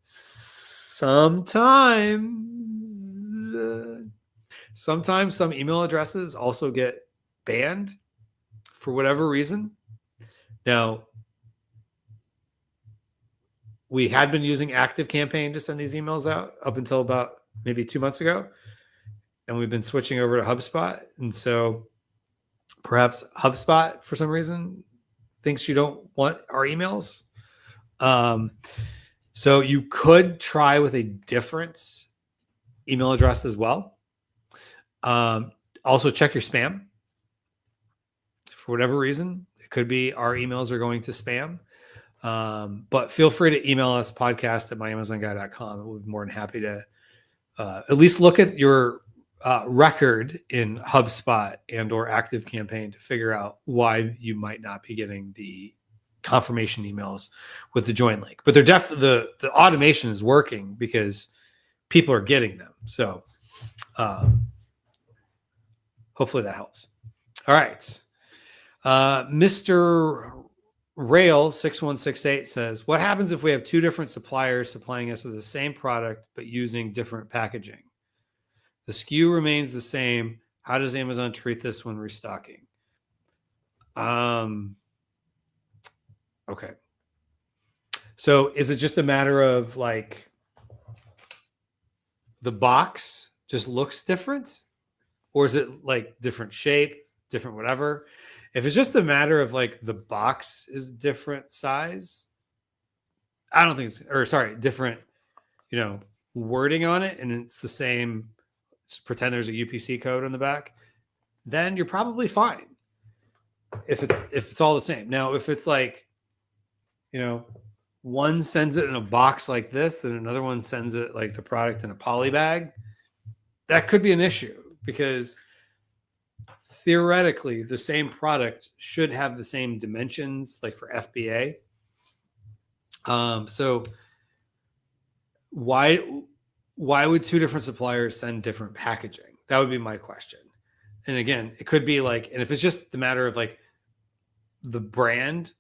Sometimes some email addresses also get banned for whatever reason. Now, we had been using ActiveCampaign to send these emails out up until about maybe 2 months ago, and we've been switching over to HubSpot. And so perhaps HubSpot, for some reason, thinks you don't want our emails. So you could try with a different email address as well. Also check your spam. For whatever reason, it could be our emails are going to spam. But feel free to email us, podcast@myamazonguy.com. We'll be more than happy to at least look at your record in HubSpot and or ActiveCampaign to figure out why you might not be getting the confirmation emails with the join link. But they're definitely the automation is working because people are getting them. So hopefully that helps. All right. Mr. Rail 6168 says, what happens if we have two different suppliers supplying us with the same product but using different packaging? The SKU remains the same. How does Amazon treat this when restocking? Okay. So is it just a matter of like the box just looks different? Or is it like different shape, different whatever? If it's just a matter of like the box is different size, I don't think it's, or sorry, different, wording on it, and it's the same, just pretend there's a UPC code on the back, then you're probably fine. If it's all the same. Now, if it's like, one sends it in a box like this and another one sends it like the product in a poly bag, that could be an issue because theoretically the same product should have the same dimensions, like for FBA. So why would two different suppliers send different packaging? That would be my question. And again, it could be like, and if it's just the matter of like the brand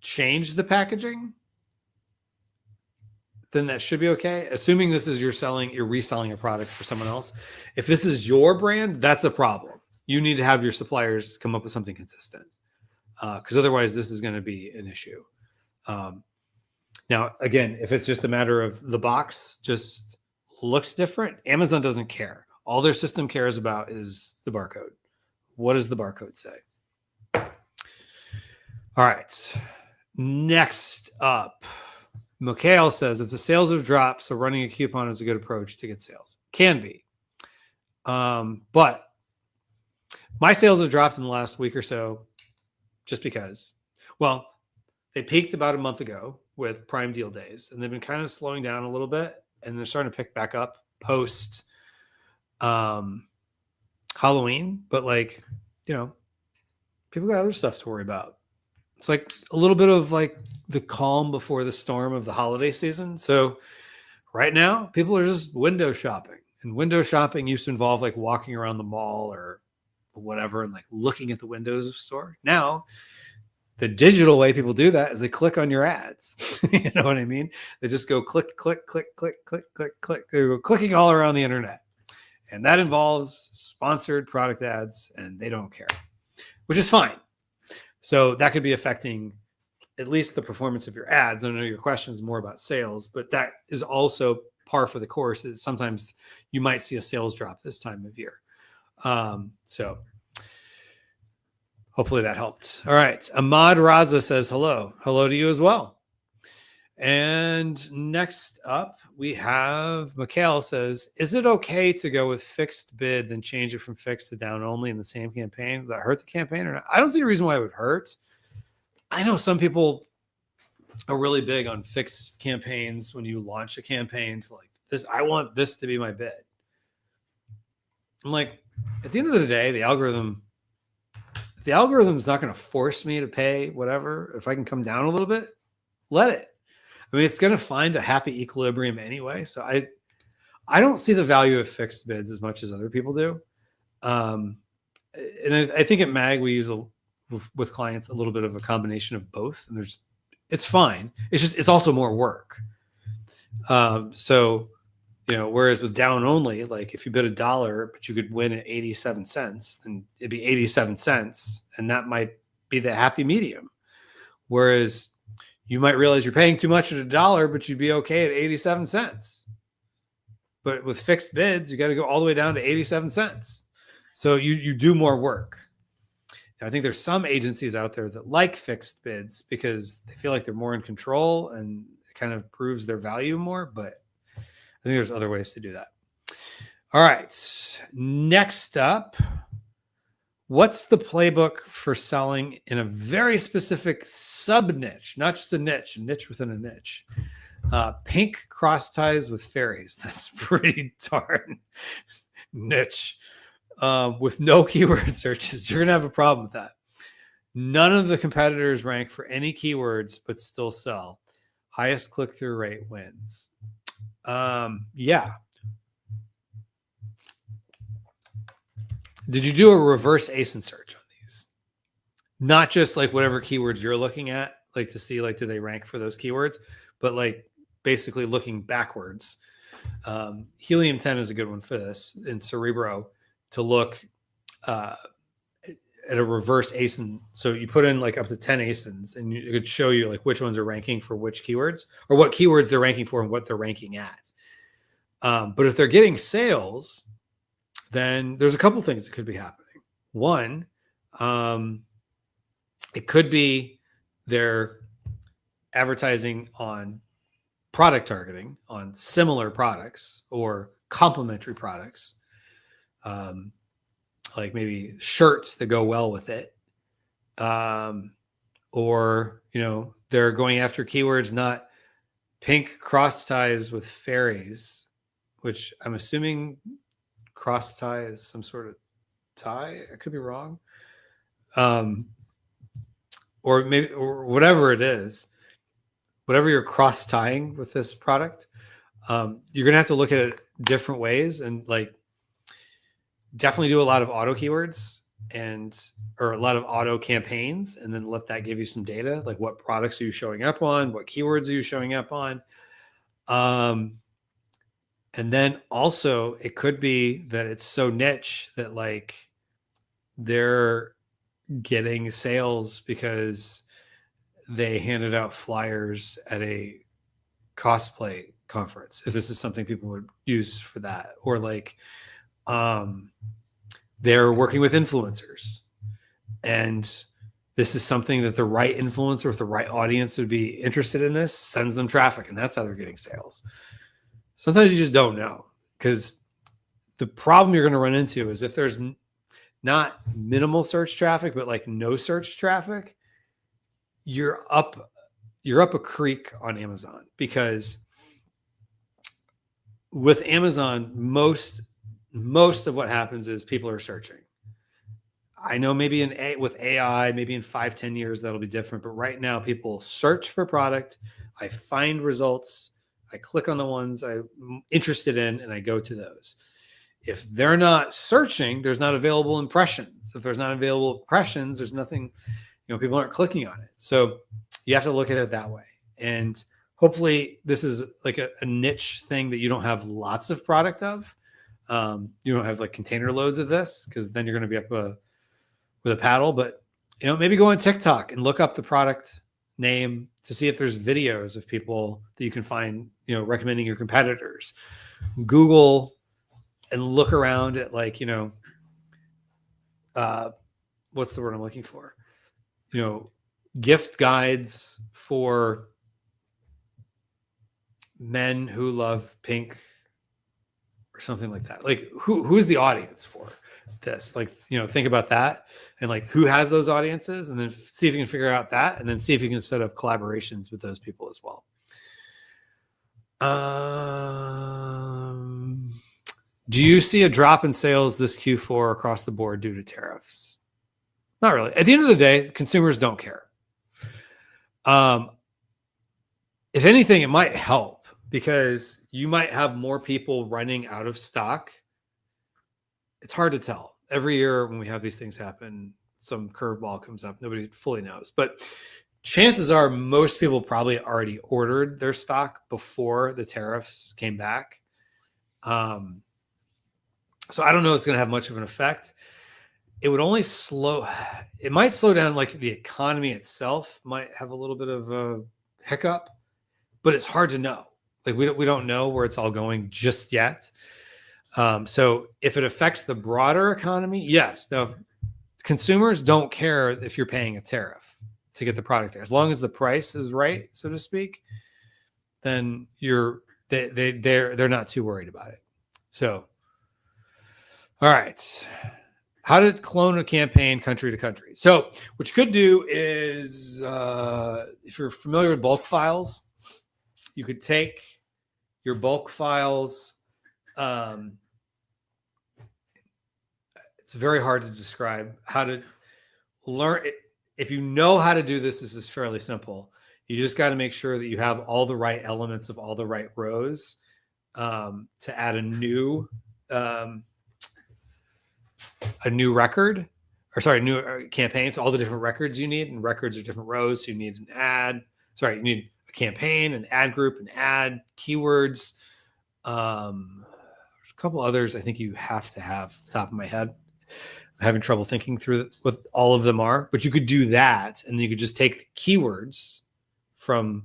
changed the packaging, then that should be okay. Assuming this is you're reselling a product for someone else. If this is your brand, that's a problem. You need to have your suppliers come up with something consistent, because otherwise this is going to be an issue. Now, again, if it's just a matter of the box just looks different, Amazon doesn't care. All their system cares about is the barcode. What does the barcode say? All right. Next up, Mikhail says, if the sales have dropped, so running a coupon is a good approach to get sales. Can be. But my sales have dropped in the last week or so just because, well, they peaked about a month ago with Prime Deal Days, and they've been kind of slowing down a little bit, and they're starting to pick back up post Halloween. But like, people got other stuff to worry about. It's like a little bit of like the calm before the storm of the holiday season. So right now, people are just window shopping, and window shopping used to involve like walking around the mall or whatever and like looking at the windows of store. Now, the digital way people do that is they click on your ads. You know what I mean? They just go click, click, click, click, click, click, click. They go clicking all around the internet. And that involves sponsored product ads, and they don't care, which is fine. So that could be affecting at least the performance of your ads. I know your question is more about sales, but that is also par for the course. Is sometimes you might see a sales drop this time of year. So hopefully that helped. All right. Ahmad Raza says hello. Hello to you as well. And next up, we have Mikhail says, is it okay to go with fixed bid, then change it from fixed to down only in the same campaign? Would that hurt the campaign or not? I don't see a reason why it would hurt. I know some people are really big on fixed campaigns when you launch a campaign to like this. I want this to be my bid. I'm like, at the end of the day, the algorithm's not going to force me to pay whatever. If I can come down a little bit, let it. I mean, it's going to find a happy equilibrium anyway. So I don't see the value of fixed bids as much as other people do. And I think at MAG we use with clients a little bit of a combination of both, and it's fine. It's also more work. So, whereas with down only, like if you bid $1, but you could win at 87 cents, then it'd be 87 cents, and that might be the happy medium. Whereas you might realize you're paying too much at $1, but you'd be okay at 87 cents. But with fixed bids, you got to go all the way down to 87 cents. So you do more work. Now, I think there's some agencies out there that like fixed bids because they feel like they're more in control and it kind of proves their value more. But I think there's other ways to do that. All right. Next up, what's the playbook for selling in a very specific sub niche, not just a niche within a niche? Pink cross ties with fairies. That's pretty darn niche. With no keyword searches, you're going to have a problem with that. None of the competitors rank for any keywords, but still sell. Highest click-through rate wins. Yeah. Did you do a reverse ASIN search on these? Not just like whatever keywords you're looking at, like to see like do they rank for those keywords, but like basically looking backwards. Helium 10 is a good one for this in Cerebro to look at a reverse ASIN. So you put in like up to 10 ASINs and it could show you like which ones are ranking for which keywords or what keywords they're ranking for and what they're ranking at. But if they're getting sales, then there's a couple things that could be happening. One, it could be they're advertising on product targeting on similar products or complementary products, like maybe shirts that go well with it. Or, they're going after keywords, not pink cross ties with fairies, which I'm assuming cross tie is some sort of tie. I could be wrong. Or maybe, or whatever it is, whatever you're cross tying with this product, you're going to have to look at it different ways and like definitely do a lot of auto keywords or a lot of auto campaigns, and then let that give you some data. Like what products are you showing up on? What keywords are you showing up on? And then also it could be that it's so niche that like they're getting sales because they handed out flyers at a cosplay conference. If this is something people would use for that, or like, they're working with influencers and this is something that the right influencer with the right audience would be interested in, this sends them traffic, and that's how they're getting sales. Sometimes you just don't know, because the problem you're going to run into is if there's not minimal search traffic, but like no search traffic, you're up a creek on Amazon, because with Amazon, most of what happens is people are searching. I know maybe with AI, maybe in 5-10 years, that'll be different. But right now people search for product. I find results. I click on the ones I'm interested in and I go to those. If they're not searching, there's not available impressions. If there's not available impressions, there's nothing, people aren't clicking on it. So you have to look at it that way. And hopefully this is like a niche thing that you don't have lots of product of. You don't have like container loads of this, because then you're going to be up with a paddle. But maybe go on TikTok and look up the product name to see if there's videos of people that you can find, recommending your competitors. Google and look around at like, what's the word I'm looking for? Gift guides for men who love pink or something like that. Like who's the audience for this? Like, think about that and like who has those audiences, and then see if you can figure out that, and then see if you can set up collaborations with those people as well. Do you see a drop in sales this Q4 across the board due to tariffs? Not really. At the end of the day, consumers don't care. If anything, it might help, because you might have more people running out of stock. It's hard to tell. Every year when we have these things happen, some curveball comes up. Nobody fully knows. But chances are most people probably already ordered their stock before the tariffs came back. So I don't know if it's going to have much of an effect. It would only it might slow down, like the economy itself might have a little bit of a hiccup, but it's hard to know. Like we don't know where it's all going just yet. So if it affects the broader economy, yes. Now, consumers don't care if you're paying a tariff to get the product there. As long as the price is right, so to speak, then they're not too worried about it. So, all right. How to clone a campaign country to country. So what you could do is, if you're familiar with bulk files, you could take your bulk files. It's very hard to describe how to learn it. If you know how to do this, this is fairly simple. You just got to make sure that you have all the right elements of all the right rows to add a new record, or sorry, new campaign. So all the different records you need, and records are different rows. So you need an ad. Sorry, you need a campaign, an ad group, an ad, keywords. There's a couple others I think you have to have off the top of my head. I'm having trouble thinking through what all of them are, but you could do that, and you could just take the keywords from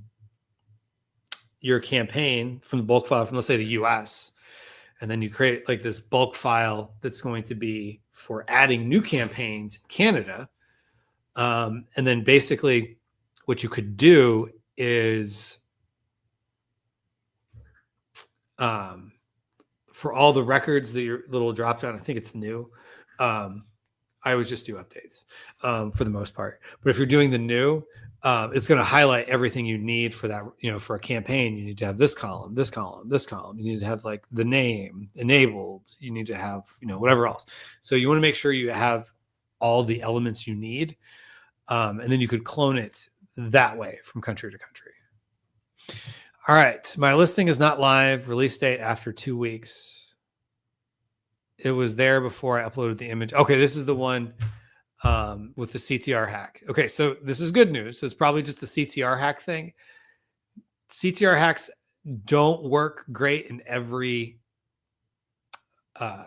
your campaign, from the bulk file, from let's say the US, and then you create like this bulk file that's going to be for adding new campaigns in Canada. And then basically what you could do is for all the records that your little drop down, I think it's new. I always just do updates for the most part. But if you're doing the new, it's going to highlight everything you need for that. For a campaign, you need to have this column, this column, this column. You need to have like the name enabled. You need to have, whatever else. So you want to make sure you have all the elements you need. And then you could clone it that way from country to country. All right. My listing is not live. Release date after 2 weeks. It was there before I uploaded the image. Okay, this is the one with the CTR hack. Okay, so this is good news. So it's probably just a CTR hack thing. CTR hacks don't work great in every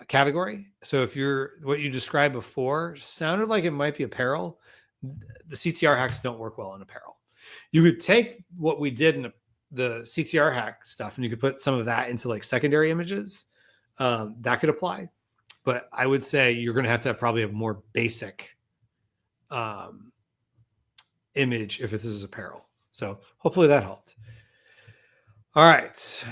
category. So if what you described before sounded like it might be apparel, the CTR hacks don't work well in apparel. You could take what we did in the CTR hack stuff, and you could put some of that into like secondary images. That could apply. But I would say you're going to have probably a more basic image if this is apparel. So hopefully that helped. All right.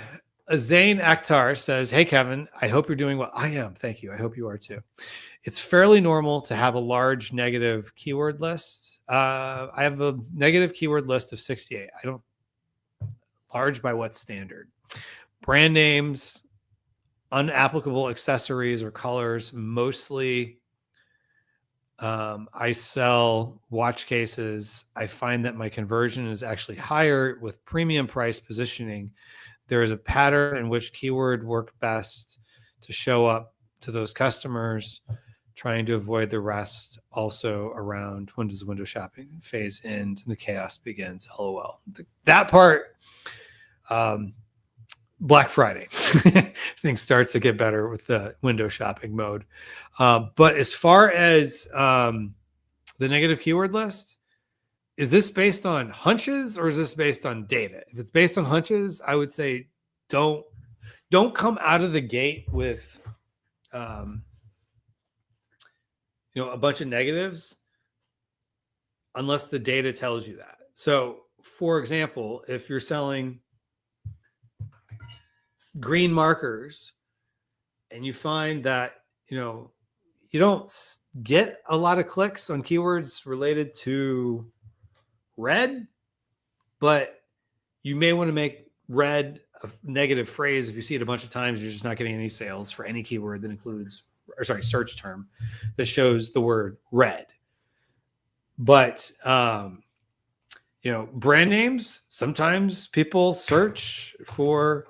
Zain Akhtar says, hey, Kevin, I hope you're doing well. I am. Thank you. I hope you are too. It's fairly normal to have a large negative keyword list. I have a negative keyword list of 68. I don't. Large by what standard? Brand names, unapplicable accessories or colors. Mostly I sell watch cases. I find that my conversion is actually higher with premium price positioning. There is a pattern in which keyword work best to show up to those customers, trying to avoid the rest. Also around, when does the window shopping phase end and the chaos begins? LOL. That part, Black Friday, things start to get better with the window shopping mode. But as far as the negative keyword list, is this based on hunches or is this based on data? If it's based on hunches, I would say don't come out of the gate with a bunch of negatives unless the data tells you that. So, for example, if you're selling green markers and you find that you don't get a lot of clicks on keywords related to red, but you may want to make red a negative phrase. If you see it a bunch of times, you're just not getting any sales for any keyword that includes, search term that shows the word red. But brand names, sometimes people search for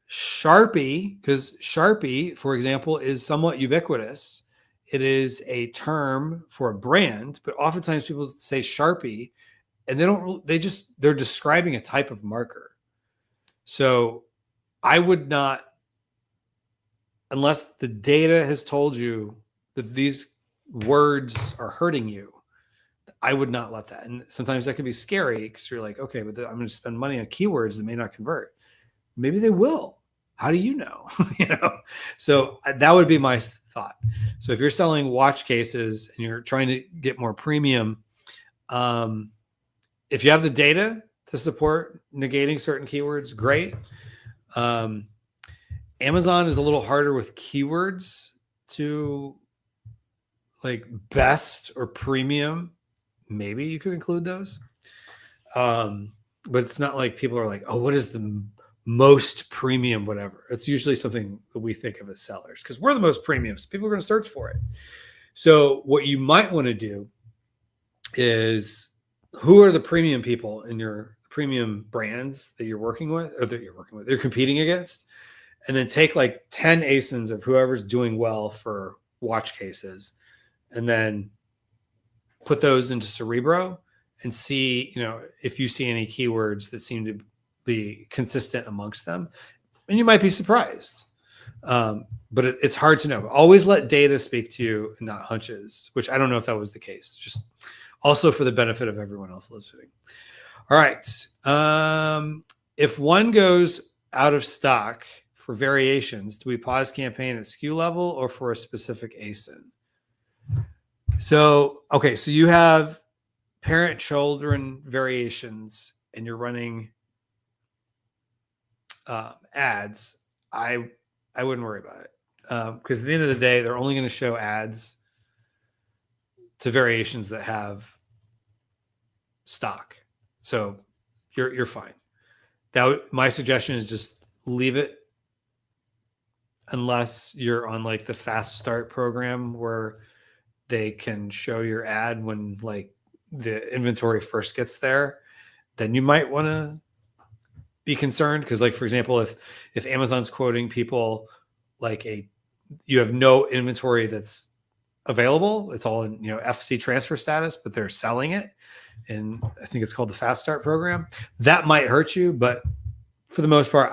Sharpie, because Sharpie, for example, is somewhat ubiquitous. It is a term for a brand, but oftentimes people say Sharpie, and they're describing a type of marker. So I would not, unless the data has told you that these words are hurting you, I would not let that. And sometimes that can be scary because you're like, okay, but I'm going to spend money on keywords that may not convert. Maybe they will. How do you know? So that would be my thought. So if you're selling watch cases and you're trying to get more premium, if you have the data to support negating certain keywords, great. Amazon is a little harder with keywords to like best or premium. Maybe you could include those. But it's not like people are like, oh, what is the most premium, whatever. It's usually something that we think of as sellers because we're the most premium. So people are going to search for it. So what you might want to do is, who are the premium people in your premium brands that you're working with, or that you're competing against? And then take like 10 ASINs of whoever's doing well for watch cases, and then put those into Cerebro and see, if you see any keywords that seem to be consistent amongst them. And you might be surprised. But it's hard to know. Always let data speak to you and not hunches, which I don't know if that was the case. Just also for the benefit of everyone else listening. All right. If one goes out of stock for variations, do we pause campaign at SKU level or for a specific ASIN? So you have parent-children variations and you're running ads. I wouldn't worry about it because at the end of the day, they're only going to show ads to variations that have stock. So you're fine. My suggestion is just leave it unless you're on like the fast start program where they can show your ad when like the inventory first gets there. Then you might want to be concerned because, like, for example, if Amazon's quoting people like you have no inventory that's available, it's all in FC transfer status, but they're selling it, and I think it's called the Fast Start program. That might hurt you, but for the most part,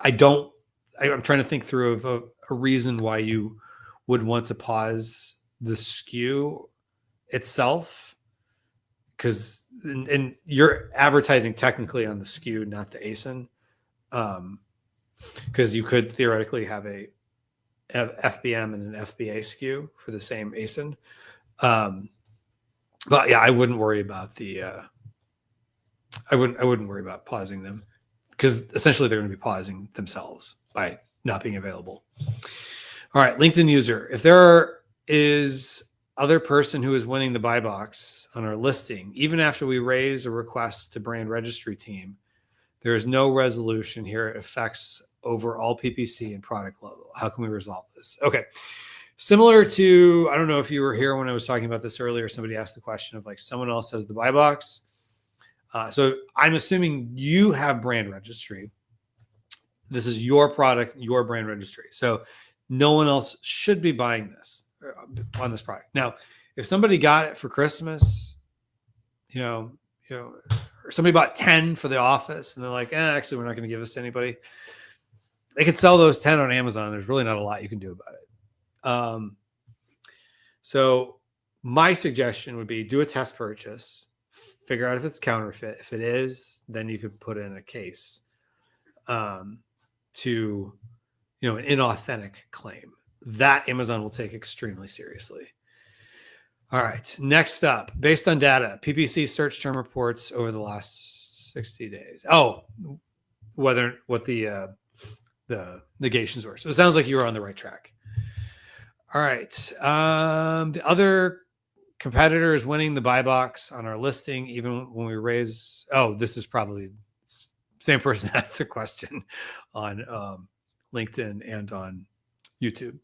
I'm trying to think through of a reason why you would want to pause the SKU itself, because and you're advertising technically on the SKU, not the ASIN, because you could theoretically have a FBM and an FBA SKU for the same ASIN. But yeah, I wouldn't worry about I wouldn't worry about pausing them, because essentially they're going to be pausing themselves by not being available. All right, LinkedIn user. If there is other person who is winning the buy box on our listing, even after we raise a request to brand registry team, there is no resolution here. It affects overall PPC and product level. How can we resolve this? Okay. Similar to, I don't know if you were here when I was talking about this earlier, somebody asked the question of like someone else has the buy box. So I'm assuming you have brand registry. This is your product, your brand registry. So no one else should be buying this on this product. Now, if somebody got it for Christmas, or somebody bought 10 for the office and they're like, actually, we're not going to give this to anybody. They could sell those 10 on Amazon. There's really not a lot you can do about it. So my suggestion would be do a test purchase, figure out if it's counterfeit. If it is, then you could put in a case to, an inauthentic claim. That Amazon will take extremely seriously. All right. Next up, based on data, PPC search term reports over the last 60 days. Oh, what the negations were. So it sounds like you were on the right track. All right. The other competitor is winning the buy box on our listing, even when we raise. Oh, this is probably the same person asked the question on LinkedIn and on YouTube.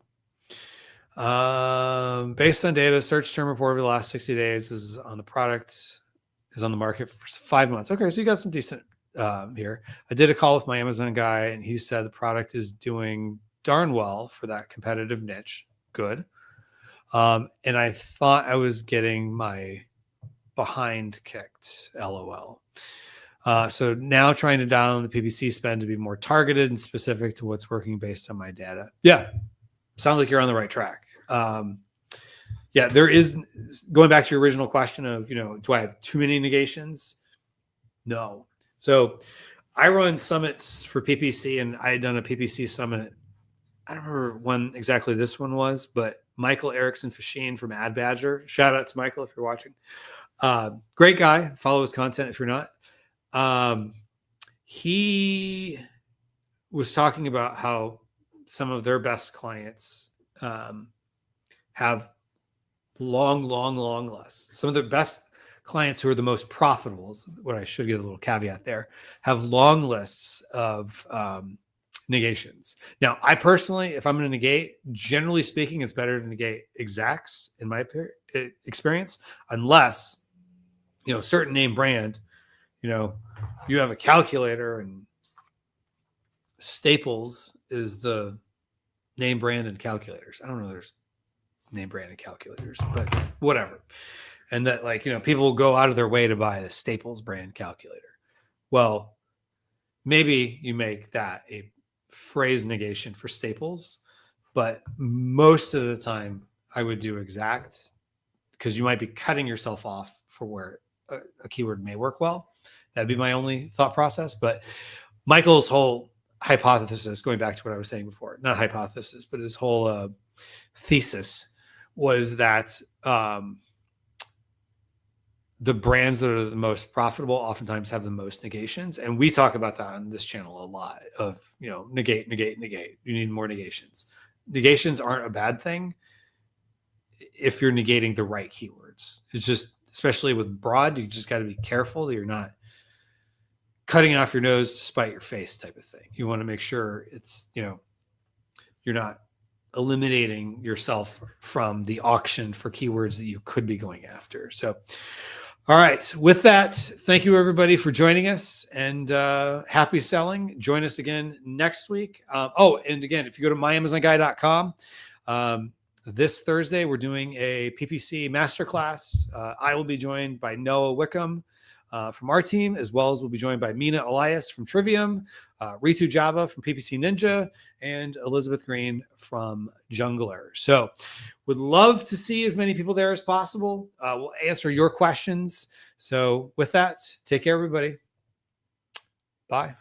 Based on data, search term report over the last 60 days is on the market for 5 months. Okay, so you got some decent here. I did a call with my Amazon guy, and he said the product is doing darn well for that competitive niche. good. And I thought I was getting my behind kicked, LOL. So now trying to dial in the PPC spend to be more targeted and specific to what's working based on my data. Yeah, sounds like you're on the right track. Yeah, there is, going back to your original question of, do I have too many negations? No. So I run summits for PPC, and I had done a PPC summit. I don't remember when exactly this one was, but Michael Erickson Fasheen from Ad Badger. Shout out to Michael if you're watching. Great guy. Follow his content if you're not. He was talking about how some of their best clients have long lists. Some of their best clients who are the most profitable, what I should get a little caveat there, have long lists of negations. Now, I personally, if I'm going to negate, generally speaking, it's better to negate exacts in my experience, unless, certain name brand, you have a calculator and Staples is the name brand in calculators. I don't know there's name brand in calculators, but whatever. And that, people will go out of their way to buy the Staples brand calculator. Well, maybe you make that a phrase negation for Staples, but most of the time I would do exact, because you might be cutting yourself off for where a keyword may work well. That'd be my only thought process. But Michael's whole hypothesis, going back to what I was saying before, not hypothesis, but his whole thesis was that the brands that are the most profitable oftentimes have the most negations. And we talk about that on this channel a lot of, negate. You need more negations. Negations aren't a bad thing if you're negating the right keywords. It's just, especially with broad, you just got to be careful that you're not cutting off your nose to spite your face type of thing. You want to make sure it's, you're not eliminating yourself from the auction for keywords that you could be going after. So, all right. With that, thank you everybody for joining us, and happy selling. Join us again next week. And again, if you go to myamazonguy.com, this Thursday, we're doing a PPC masterclass. I will be joined by Noah Wickham from our team, as well as we'll be joined by Mina Elias from Trivium, Ritu Java from PPC Ninja, and Elizabeth Green from Jungler. So would love to see as many people there as possible. We'll answer your questions. So with that, take care, everybody. Bye.